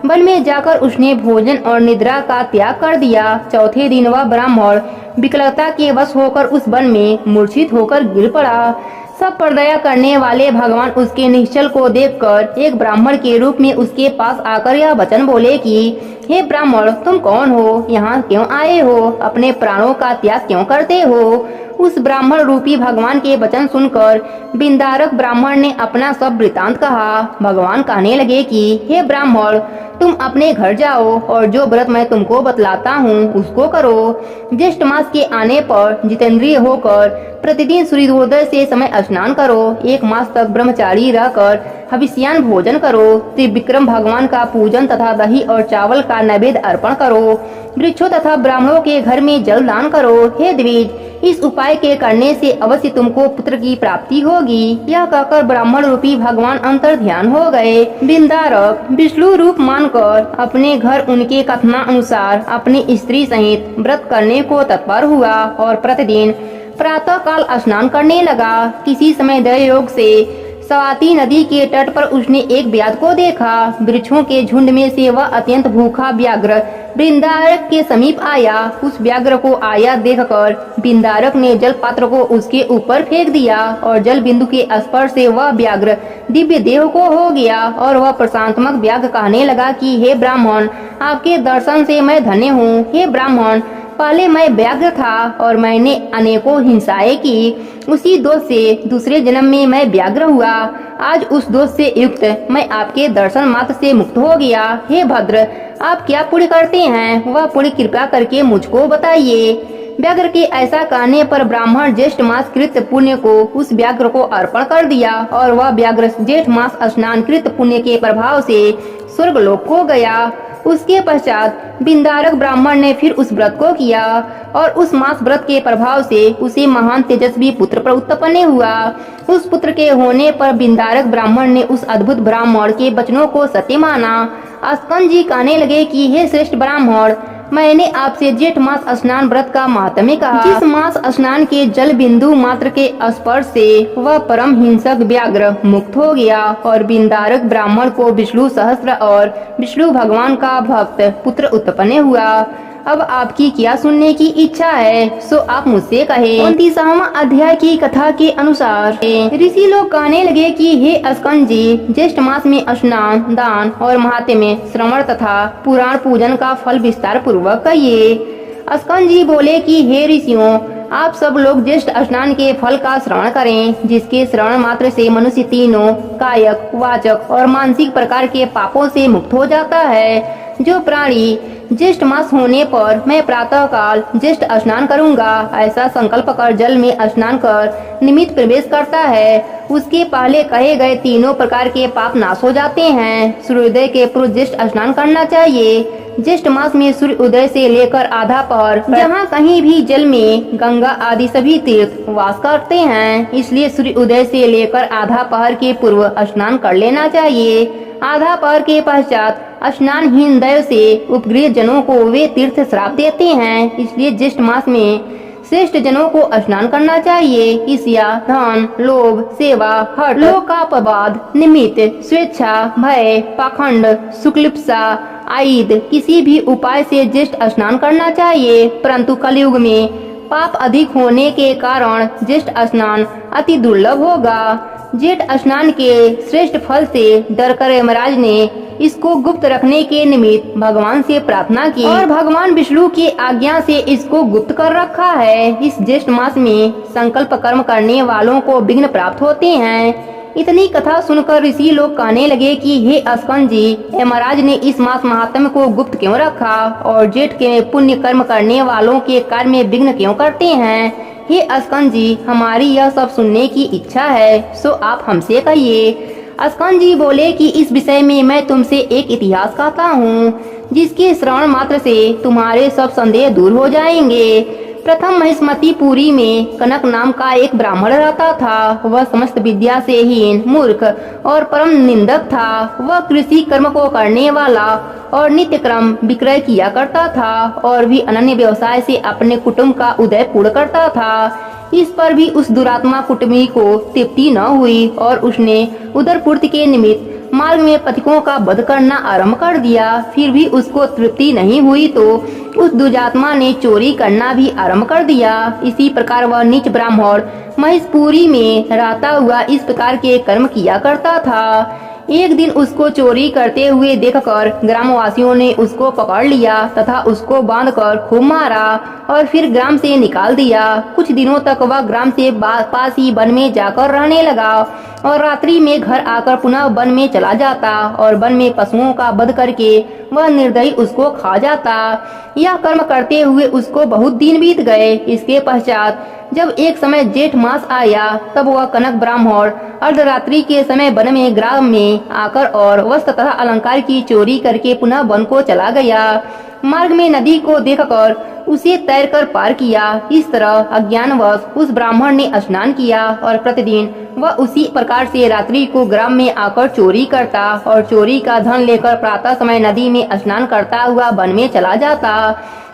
वन में जाकर उसने भोजन और निद्रा का त्याग कर दिया। चौथे दिन वह ब्राह्मण विकलता के वश होकर उस वन में मूर्छित होकर गिर पड़ा। सब पर दया करने वाले भगवान उसके निश्चल को देखकर एक ब्राह्मण के रूप में उसके पास आकर यह वचन बोले कि हे ब्राह्मण, तुम कौन हो, यहाँ क्यों आए हो, अपने प्राणों का त्याग क्यों करते हो। उस ब्राह्मण रूपी भगवान के वचन सुनकर बिंदारक ब्राह्मण ने अपना सब वृतांत कहा। भगवान कहने लगे कि हे ब्राह्मण, तुम अपने घर जाओ और जो व्रत मैं तुमको बतलाता हूँ उसको करो। ज्येष्ठ मास के आने पर जितेंद्रिय होकर प्रतिदिन सूर्योदय से समय स्नान करो। 1 मास तक ब्रह्मचारी रहकर हविष्यान भोजन करो। त्रिविक्रम भगवान का पूजन तथा दही और चावल का नैवेद्य अर्पण करो। वृक्षों तथा ब्राह्मणों के घर में जल दान करो। हे द्विज, इस उपाय के करने से अवश्य तुमको पुत्र की प्राप्ति होगी। यह कहकर ब्राह्मण रूपी भगवान अंतर ध्यान हो गए। बिंदारक विष्णु रूप मानकर अपने घर उनके कथना अनुसार अपनी स्त्री सहित व्रत करने को तत्पर हुआ और प्रतिदिन प्रातः काल स्नान करने लगा। किसी समय दयोग से सवाती नदी के तट पर उसने एक व्याध को देखा। वृक्षों के झुंड में से वह अत्यंत भूखा व्याघ्र बिंदारक के समीप आया। उस व्याघ्र को आया देखकर बिंदारक ने जल पात्र को उसके ऊपर फेंक दिया और जल बिंदु के स्पर्श से वह व्याघ्र दिव्य देह को हो गया और वह प्रशांतमक व्याघ्र कहने लगा कि हे ब्राह्मण, आपके दर्शन से मैं धन्य हूँ। हे ब्राह्मण, पहले मैं व्याघ्र था और मैंने अनेकों हिंसाएं की। उसी दोष से दूसरे जन्म में मैं व्याघ्र हुआ। आज उस दोष से युक्त मैं आपके दर्शन मात्र से मुक्त हो गया। हे भद्र, आप क्या पुण्य करते हैं, वह पुण्य कृपा करके मुझको बताइए। व्याघ्र के ऐसा कहने पर ब्राह्मण ज्येष्ठ मास कृत पुण्य को उस व्याघ्र को अर्पण कर दिया और वह व्याघ्र जेठ मास स्नान कृत पुण्य के प्रभाव से स्वर्गलोक को गया। उसके पश्चात बिंदारक ब्राह्मण ने फिर उस व्रत को किया और उस मास व्रत के प्रभाव से उसे महान तेजस्वी पुत्र उत्पन्न हुआ। उस पुत्र के होने पर बिंदारक ब्राह्मण ने उस अद्भुत ब्राह्मण के वचनों को सत्य माना। अस्कंद जी कहने लगे कि हे श्रेष्ठ ब्राह्मण, मैंने आपसे जेठ मास स्नान व्रत का महात्म्य कहा। जिस मास स्नान के जल बिंदु मात्र के स्पर्श से वह परम हिंसक व्याघ्र मुक्त हो गया और बिंदारक ब्राह्मण को विष्णु सहस्त्र और विष्णु भगवान का भक्त पुत्र उत्पन्न हुआ। अब आपकी क्या सुनने की इच्छा है, सो आप मुझसे कहे। 29वां अध्याय की कथा के अनुसार ऋषि लोग कहने लगे कि हे अस्कंद जी, ज्येष्ठ मास में स्नान, दान और महात्म्य श्रवण तथा पुराण पूजन का फल विस्तार पूर्वक कहिए। अस्कंद जी बोले कि हे ऋषियों, आप सब लोग ज्येष्ठ स्नान के फल का श्रवण करें, जिसके श्रवण मात्र से मनुष्य तीनों कायक, वाचक और मानसिक प्रकार के पापों से मुक्त हो जाता है। जो प्राणी ज्येष्ठ मास होने पर मैं प्रातः काल ज्येष्ठ स्नान करूंगा ऐसा संकल्प कर जल में स्नान कर निमित्त प्रवेश करता है, उसके पहले कहे गए तीनों प्रकार के पाप नाश हो जाते हैं। सूर्योदय के पूर्व ज्येष्ठ स्नान करना चाहिए। ज्येष्ठ मास में सूर्य उदय से लेकर आधा पहर जहाँ कहीं भी जल में गंगा आदि सभी तीर्थ वास करते हैं, इसलिए सूर्य उदय से लेकर आधा पहर के पूर्व स्नान कर लेना चाहिए। आधा पहर के पश्चात स्नानहीन दैव से उपगृह जनों को वे तीर्थ श्राप देते हैं, इसलिए ज्येष्ठ मास में श्रेष्ठ जनों को स्नान करना चाहिए। ईर्ष्या, धन, लोभ, सेवा, हठ, लोकापवाद, निमित्त, स्वेच्छा, भय, पाखंड, शुक्लिप्सा, आइद किसी भी उपाय से ज्येष्ठ स्नान करना चाहिए। परंतु कलयुग में पाप अधिक होने के कारण ज्येष्ठ स्नान अति दुर्लभ होगा। जेठ स्नान के श्रेष्ठ फल से डरकर यमराज ने इसको गुप्त रखने के निमित्त भगवान से प्रार्थना की और भगवान विष्णु की आज्ञा से इसको गुप्त कर रखा है। इस ज्येष्ठ मास में संकल्प कर्म करने वालों को विघ्न प्राप्त होते हैं। इतनी कथा सुनकर ऋषि लोग कहने लगे कि हे अस्कंद जी, यमराज ने इस मास महात्म्य को गुप्त क्यों रखा और जेठ के पुण्य कर्म करने वालों के कार्य में विघ्न क्यों करते हैं। हे अस्कंद जी, हमारी यह सब सुनने की इच्छा है, सो आप हमसे कहिए। अस्कंद जी बोले कि इस विषय में मैं तुमसे एक इतिहास कहता हूँ, जिसके श्रवण मात्र से तुम्हारे सब संदेह दूर हो जाएंगे। प्रथम महिष्मतीपुरी में कनक नाम का एक ब्राह्मण रहता था। वह समस्त विद्या से हीन, मूर्ख और परम निंदक था। वह कृषि कर्म को करने वाला और नित्य क्रम विक्रय किया करता था और भी अनन्य व्यवसाय से अपने कुटुंब का उदय पूर्ण करता था। इस पर भी उस दुरात्मा कुटुंबी को तृप्ति न हुई और उसने उदरपूर्ति के निमित्त मार्ग में पथिकों का वध करना आरंभ कर दिया। फिर भी उसको तृप्ति नहीं हुई तो उस दुरात्मा ने चोरी करना भी आरंभ कर दिया। इसी प्रकार वह नीच ब्राह्मण महेशपुरी में रहता हुआ इस प्रकार के कर्म किया करता था। एक दिन उसको चोरी करते हुए देखकर ग्रामवासियों ने उसको पकड़ लिया तथा उसको बांधकर खूब मारा और फिर ग्राम से निकाल दिया। कुछ दिनों तक वह ग्राम से पास ही वन में जाकर रहने लगा और रात्रि में घर आकर पुनः वन में चला जाता और वन में पशुओं का वध करके वह निर्दयी उसको खा जाता। यह कर्म करते हुए उसको बहुत दिन बीत गए। इसके पश्चात जब एक समय जेठ मास आया तब वह कनक ब्राह्मण अर्धरात्रि के समय वन में ग्राम में आकर और वस्त्र तथा अलंकार की चोरी करके पुनः वन को चला गया। मार्ग में नदी को देखकर उसे तैरकर पार किया। इस तरह अज्ञानवश उस ब्राह्मण ने स्नान किया और प्रतिदिन वह उसी प्रकार से रात्रि को ग्राम में आकर चोरी करता और चोरी का धन लेकर प्रातः समय नदी में स्नान करता हुआ वन में चला जाता।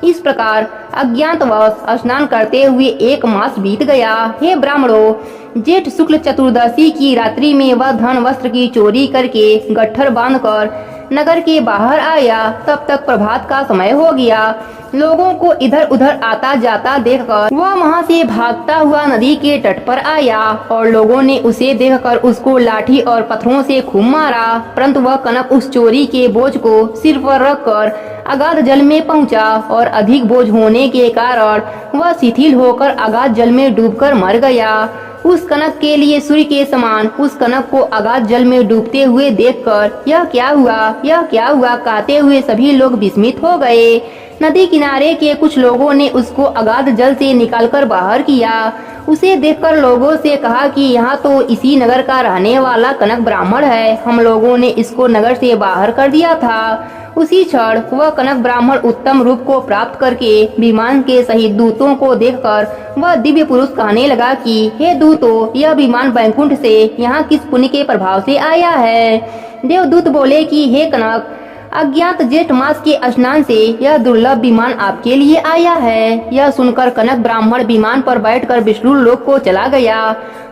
इस प्रकार अज्ञातवश स्नान करते हुए 1 मास बीत गया। हे ब्राह्मणों, जेठ शुक्ल चतुर्दशी की रात्रि में वह धन वस्त्र की चोरी करके गट्ठर बांधकर नगर के बाहर आया। तब तक प्रभात का समय हो गया। लोगों को इधर उधर आता जाता देखकर वह वहां से भागता हुआ नदी के तट पर आया और लोगों ने उसे देखकर उसको लाठी और पत्थरों से खूब मारा, परंतु वह कनक उस चोरी के बोझ को सिर पर रखकर अगाध जल में पहुंचा और अधिक बोझ होने के कारण वह शिथिल होकर अगाध जल में डूबकर मर गया। उस कनक के लिए सूर्य के समान उस कनक को अगाध जल में डूबते हुए देखकर यह क्या हुआ कहते हुए सभी लोग विस्मित हो गए। नदी किनारे के कुछ लोगों ने उसको अगाध जल से निकालकर बाहर किया। उसे देखकर लोगों से कहा कि यहाँ तो इसी नगर का रहने वाला कनक ब्राह्मण है। हम लोगों ने इसको नगर से बाहर कर दिया था। उसी क्षण वह कनक ब्राह्मण उत्तम रूप को प्राप्त करके विमान के सहित दूतों को देखकर वह दिव्य पुरुष कहने लगा कि हे दूतों, यह विमान वैकुंठ से यहाँ किस पुण्य के प्रभाव से आया है। देवदूत बोले कि हे कनक, अज्ञात जेठ मास के स्नान से यह दुर्लभ विमान आपके लिए आया है। यह सुनकर कनक ब्राह्मण विमान पर बैठकर विष्णु लोक को चला गया।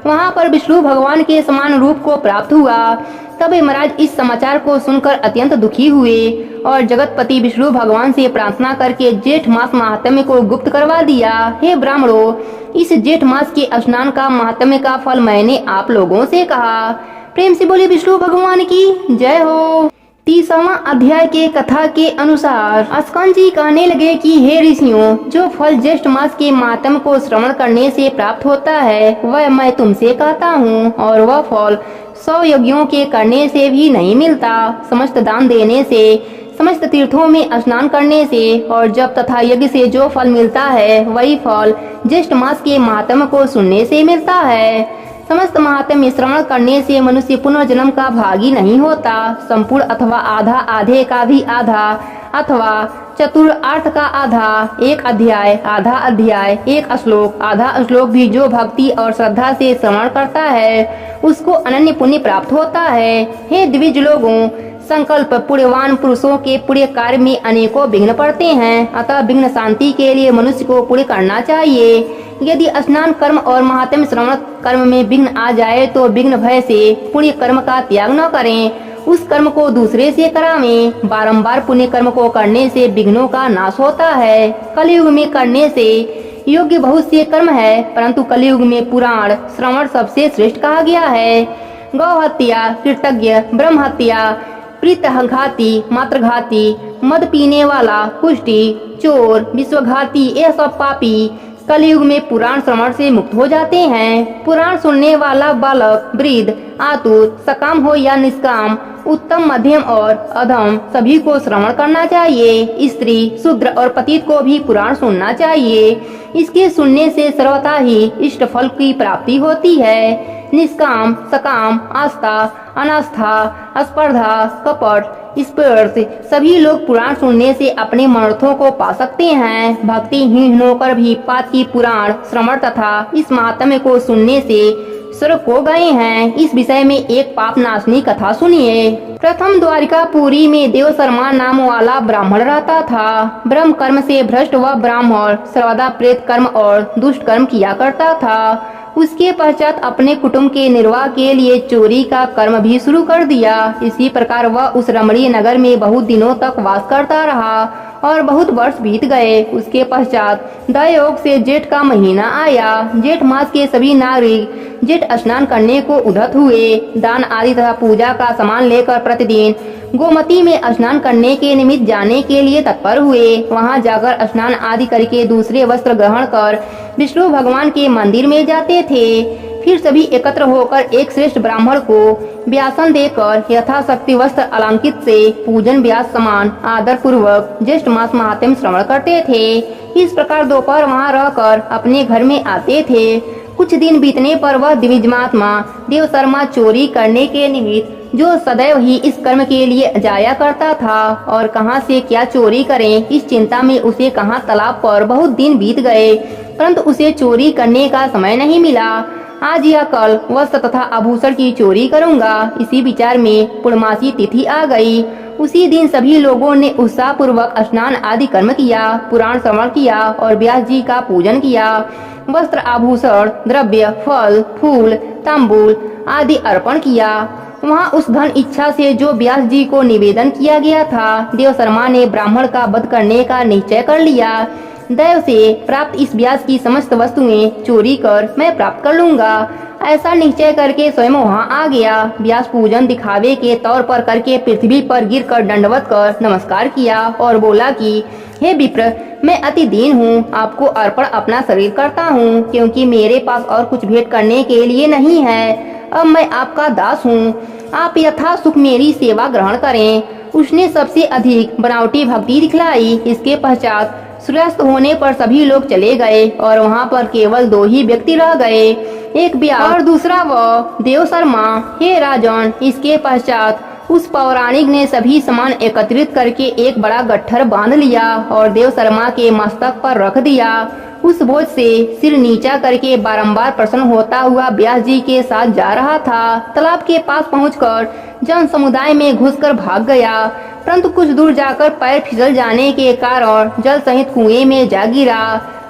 वहाँ पर विष्णु भगवान के समान रूप को प्राप्त हुआ। तब यमराज इस समाचार को सुनकर अत्यंत दुखी हुए और जगतपति विष्णु भगवान से प्रार्थना करके जेठ मास महात्म्य को गुप्त करवा दिया। हे ब्राह्मणों, इस जेठ मास के स्नान का महात्म्य का फल मैंने आप लोगों से कहा। प्रेम से बोले विष्णु भगवान की जय हो। 30वां अध्याय के कथा के अनुसार अस्कंद जी कहने लगे कि हे ऋषियों, जो फल ज्येष्ठ मास के मातम को श्रवण करने से प्राप्त होता है वह मैं तुमसे कहता हूँ, और वह फल 100 यज्ञों के करने से भी नहीं मिलता। समस्त दान देने से, समस्त तीर्थों में स्नान करने से और जप तथा यज्ञ से जो फल मिलता है वही फल ज्येष्ठ मास के महात्म्य को सुनने से मिलता है। समस्त महात्म्य श्रवण करने से मनुष्य पुनर्जन्म का भागी नहीं होता। संपूर्ण अथवा आधा, आधे का भी आधा, अथवा चतुर्थ का आधा, 1 अध्याय, आधा अध्याय, 1 श्लोक, आधा श्लोक भी जो भक्ति और श्रद्धा से श्रवण करता है उसको अनन्य पुण्य प्राप्त होता है। हे द्विज लोगों, संकल्प पुण्यवान पुरुषों के पुण्य कार्य में अनेकों विघ्न पड़ते हैं, अतः विघ्न शांति के लिए मनुष्य को पुण्य करना चाहिए। यदि स्नान कर्म और महात्म्य श्रवण कर्म में विघ्न आ जाए तो विघ्न भय से पुण्य कर्म का त्याग न करें, उस कर्म को दूसरे से करावें। बारंबार पुण्य कर्म को करने से विघ्नों का नाश होता है। कलयुग में करने से योग्य बहुत से कर्म है, परंतु कलयुग में पुराण श्रवण सबसे श्रेष्ठ कहा गया है। गौ हत्या, कृतज्ञ, ब्रह्म हत्या, प्रीतघाती, मातृघाती, मद पीने वाला, कुष्ठी, चोर, विश्वघाती, ये सब पापी कलयुग में पुराण श्रवण से मुक्त हो जाते हैं। पुराण सुनने वाला बालक, वृद्ध, आतुर, सकाम हो या निष्काम, उत्तम, मध्यम और अधम सभी को श्रवण करना चाहिए। स्त्री, शूद्र और पतित को भी पुराण सुनना चाहिए। इसके सुनने से सर्वथा ही इष्ट फल की प्राप्ति होती है। निष्काम, सकाम, आस्था, अनास्था, स्पर्धा, कपट, स्पर्श सभी लोग पुराण सुनने से अपने मनोरथों को पा सकते हैं। भक्तिहीन होकर भी पात की पुराण श्रवण तथा इस महात्म्य को सुनने से स्वर्ग को गए हैं। इस विषय में एक पाप नाशनी कथा सुनिए। प्रथम द्वारिकापुरी में देव शर्मा नाम वाला ब्राह्मण रहता था। ब्रह्म कर्म से भ्रष्ट वह ब्राह्मण सर्वदा प्रेत कर्म और दुष्ट कर्म किया करता था। उसके पश्चात अपने कुटुंब के निर्वाह के लिए चोरी का कर्म भी शुरू कर दिया। इसी प्रकार वह उस रमणीय नगर में बहुत दिनों तक वास करता रहा और बहुत वर्ष बीत गए। उसके पश्चात दयोग से जेठ का महीना आया। जेठ मास के सभी नागरिक जेठ स्नान करने को उद्यत हुए। दान आदि तथा पूजा का सामान लेकर प्रतिदिन गोमती में स्नान करने के निमित्त जाने के लिए तत्पर हुए। वहां जाकर स्नान आदि करके दूसरे वस्त्र ग्रहण कर विष्णु भगवान के मंदिर में जाते थे। फिर सभी एकत्र होकर एक श्रेष्ठ ब्राह्मण को व्यासन देकर यथाशक्ति वस्त्र अलंकृत से पूजन व्यास समान आदर पूर्वक ज्येष्ठ मास महात्म्य श्रवण करते थे। इस प्रकार दोपहर वहां रहकर अपने घर में आते थे। कुछ दिन बीतने पर वह दिविजमात्मा देव शर्मा चोरी करने के निमित्त जो सदैव ही इस कर्म के लिए जाया करता था और कहां से क्या चोरी करें इस चिंता में उसे कहां तालाब पर बहुत दिन बीत गए, परंतु उसे चोरी करने का समय नहीं मिला। आज या कल वस्त्र तथा आभूषण की चोरी करूंगा। इसी विचार में पूर्णमासी तिथि आ गई। उसी दिन सभी लोगों ने उत्साह पूर्वक स्नान आदि कर्म किया, पुराण श्रवण किया और व्यास जी का पूजन किया। वस्त्र आभूषण द्रव्य फल फूल तांबूल आदि अर्पण किया। वहाँ उस धन इच्छा से जो व्यास जी को निवेदन किया गया था, देव शर्मा ने ब्राह्मण का वध करने का निश्चय कर लिया। दैव से प्राप्त इस व्यास की समस्त वस्तुएं चोरी कर मैं प्राप्त कर लूंगा, ऐसा निश्चय करके स्वयं वहाँ आ गया। व्यास पूजन दिखावे के तौर पर करके पृथ्वी पर गिरकर दंडवत कर नमस्कार किया और बोला कि हे विप्र, मैं अति दीन हूँ, आपको अर्पण अपना शरीर करता हूँ, क्योंकि मेरे पास और कुछ भेंट करने के लिए नहीं है। अब मैं आपका दास हूँ, आप यथा सुख मेरी सेवा ग्रहण करें। उसने सबसे अधिक बनावटी भक्ति दिखलाई। इसके पश्चात सूर्यास्त होने पर सभी लोग चले गए और वहाँ पर केवल दो ही व्यक्ति रह गए, एक व्यास और दूसरा वह देव शर्मा। हे राजन, इसके पश्चात उस पौराणिक ने सभी सामान एकत्रित करके एक बड़ा गट्ठर बांध लिया और देव शर्मा के मस्तक पर रख दिया। उस बोझ से सिर नीचा करके बारंबार प्रसन्न होता हुआ व्यास जी के साथ जा रहा था। तालाब के पास पहुंचकर जन समुदाय में घुसकर भाग गया, परंतु कुछ दूर जाकर पैर फिसल जाने के कारण जल सहित कुएं में जा गिरा।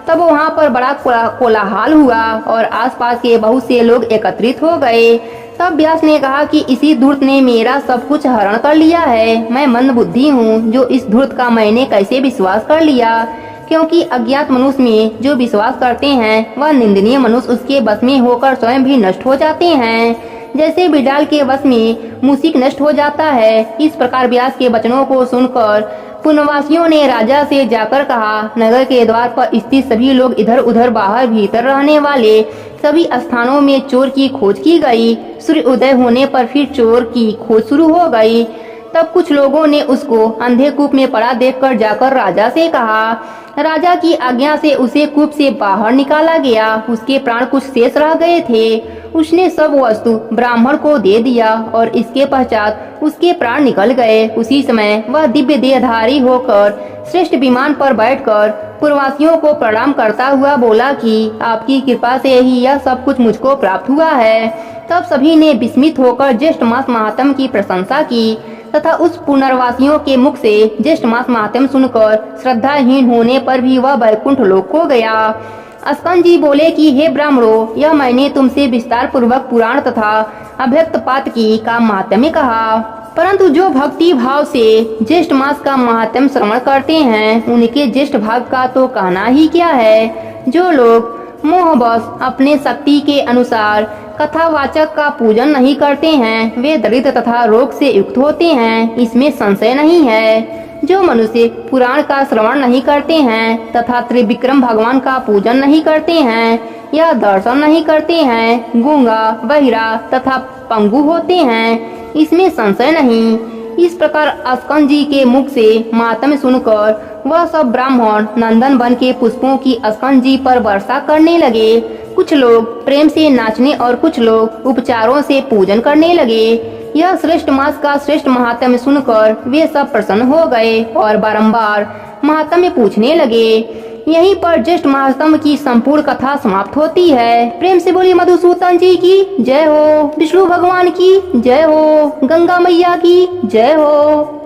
तब वहाँ पर बड़ा कोलाहल हुआ और आसपास के बहुत से लोग एकत्रित हो गए। तब व्यास ने कहा कि इसी धूर्त ने मेरा सब कुछ हरण कर लिया है। मैं मंद बुद्धि हूँ, जो इस धूर्त का मैंने कैसे विश्वास कर लिया, क्योंकि अज्ञात मनुष्य में जो विश्वास करते हैं वह निंदनीय मनुष्य उसके बस में होकर स्वयं भी नष्ट हो जाते हैं, जैसे बिडाल के वश में मूसिक नष्ट हो जाता है। इस प्रकार व्यास के वचनों को सुनकर पुनवासियों ने राजा से जाकर कहा, नगर के द्वार पर स्थित सभी लोग इधर उधर बाहर भीतर रहने वाले सभी स्थानों में चोर की खोज की गई। सूर्य उदय होने पर फिर चोर की खोज शुरू हो गई। तब कुछ लोगों ने उसको अंधे कूप में पड़ा देखकर जाकर राजा से कहा। राजा की आज्ञा से उसे कूप से बाहर निकाला गया। उसके प्राण कुछ शेष रह गए थे। उसने सब वस्तु ब्राह्मण को दे दिया और इसके पश्चात उसके प्राण निकल गए। उसी समय वह दिव्य देहधारी होकर श्रेष्ठ विमान पर बैठकर पूर्ववासियों को प्रणाम करता हुआ बोला कि आपकी कृपा से ही यह सब कुछ मुझको प्राप्त हुआ है। तब सभी ने विस्मित होकर ज्येष्ठ मास महात्म की प्रशंसा की तथा उस पुनर्वासियों के मुख से ज्येष्ठ मास महात्म सुनकर श्रद्धाहीन होने पर भी वह वैकुंठ लोक को गया। अस्कंद जी बोले कि हे ब्राह्मणों, यह मैंने तुमसे विस्तार पूर्वक पुराण तथा अभ्यक्त पातकी का महात्म्य कहा, परंतु जो भक्ति भाव से ज्येष्ठ मास का महात्म्य श्रवण करते हैं उनके ज्येष्ठ भाग का तो कहना ही क्या है। जो लोग मोहवश अपने शक्ति के अनुसार कथावाचक का पूजन नहीं करते हैं वे दरिद्र तथा रोग से युक्त होते हैं, इसमें संशय नहीं है। जो मनुष्य पुराण का श्रवण नहीं करते हैं तथा त्रिविक्रम भगवान का पूजन नहीं करते हैं या दर्शन नहीं करते हैं, गूंगा बहिरा तथा पंगु होते हैं, इसमें संशय नहीं। इस प्रकार अस्कंद जी के मुख से मातम सुनकर वह सब ब्राह्मण नंदन वन के पुष्पों की अस्कंद जी पर वर्षा करने लगे। कुछ लोग प्रेम से नाचने और कुछ लोग उपचारों से पूजन करने लगे। यह श्रेष्ठ मास का श्रेष्ठ महात्म्य सुनकर वे सब प्रसन्न हो गए और बारंबार महात्म्य पूछने लगे। यहीं पर ज्येष्ठ महासतम की संपूर्ण कथा समाप्त होती है। प्रेम से बोलिए मधुसूदन जी की जय हो, विष्णु भगवान की जय हो, गंगा मैया की जय हो।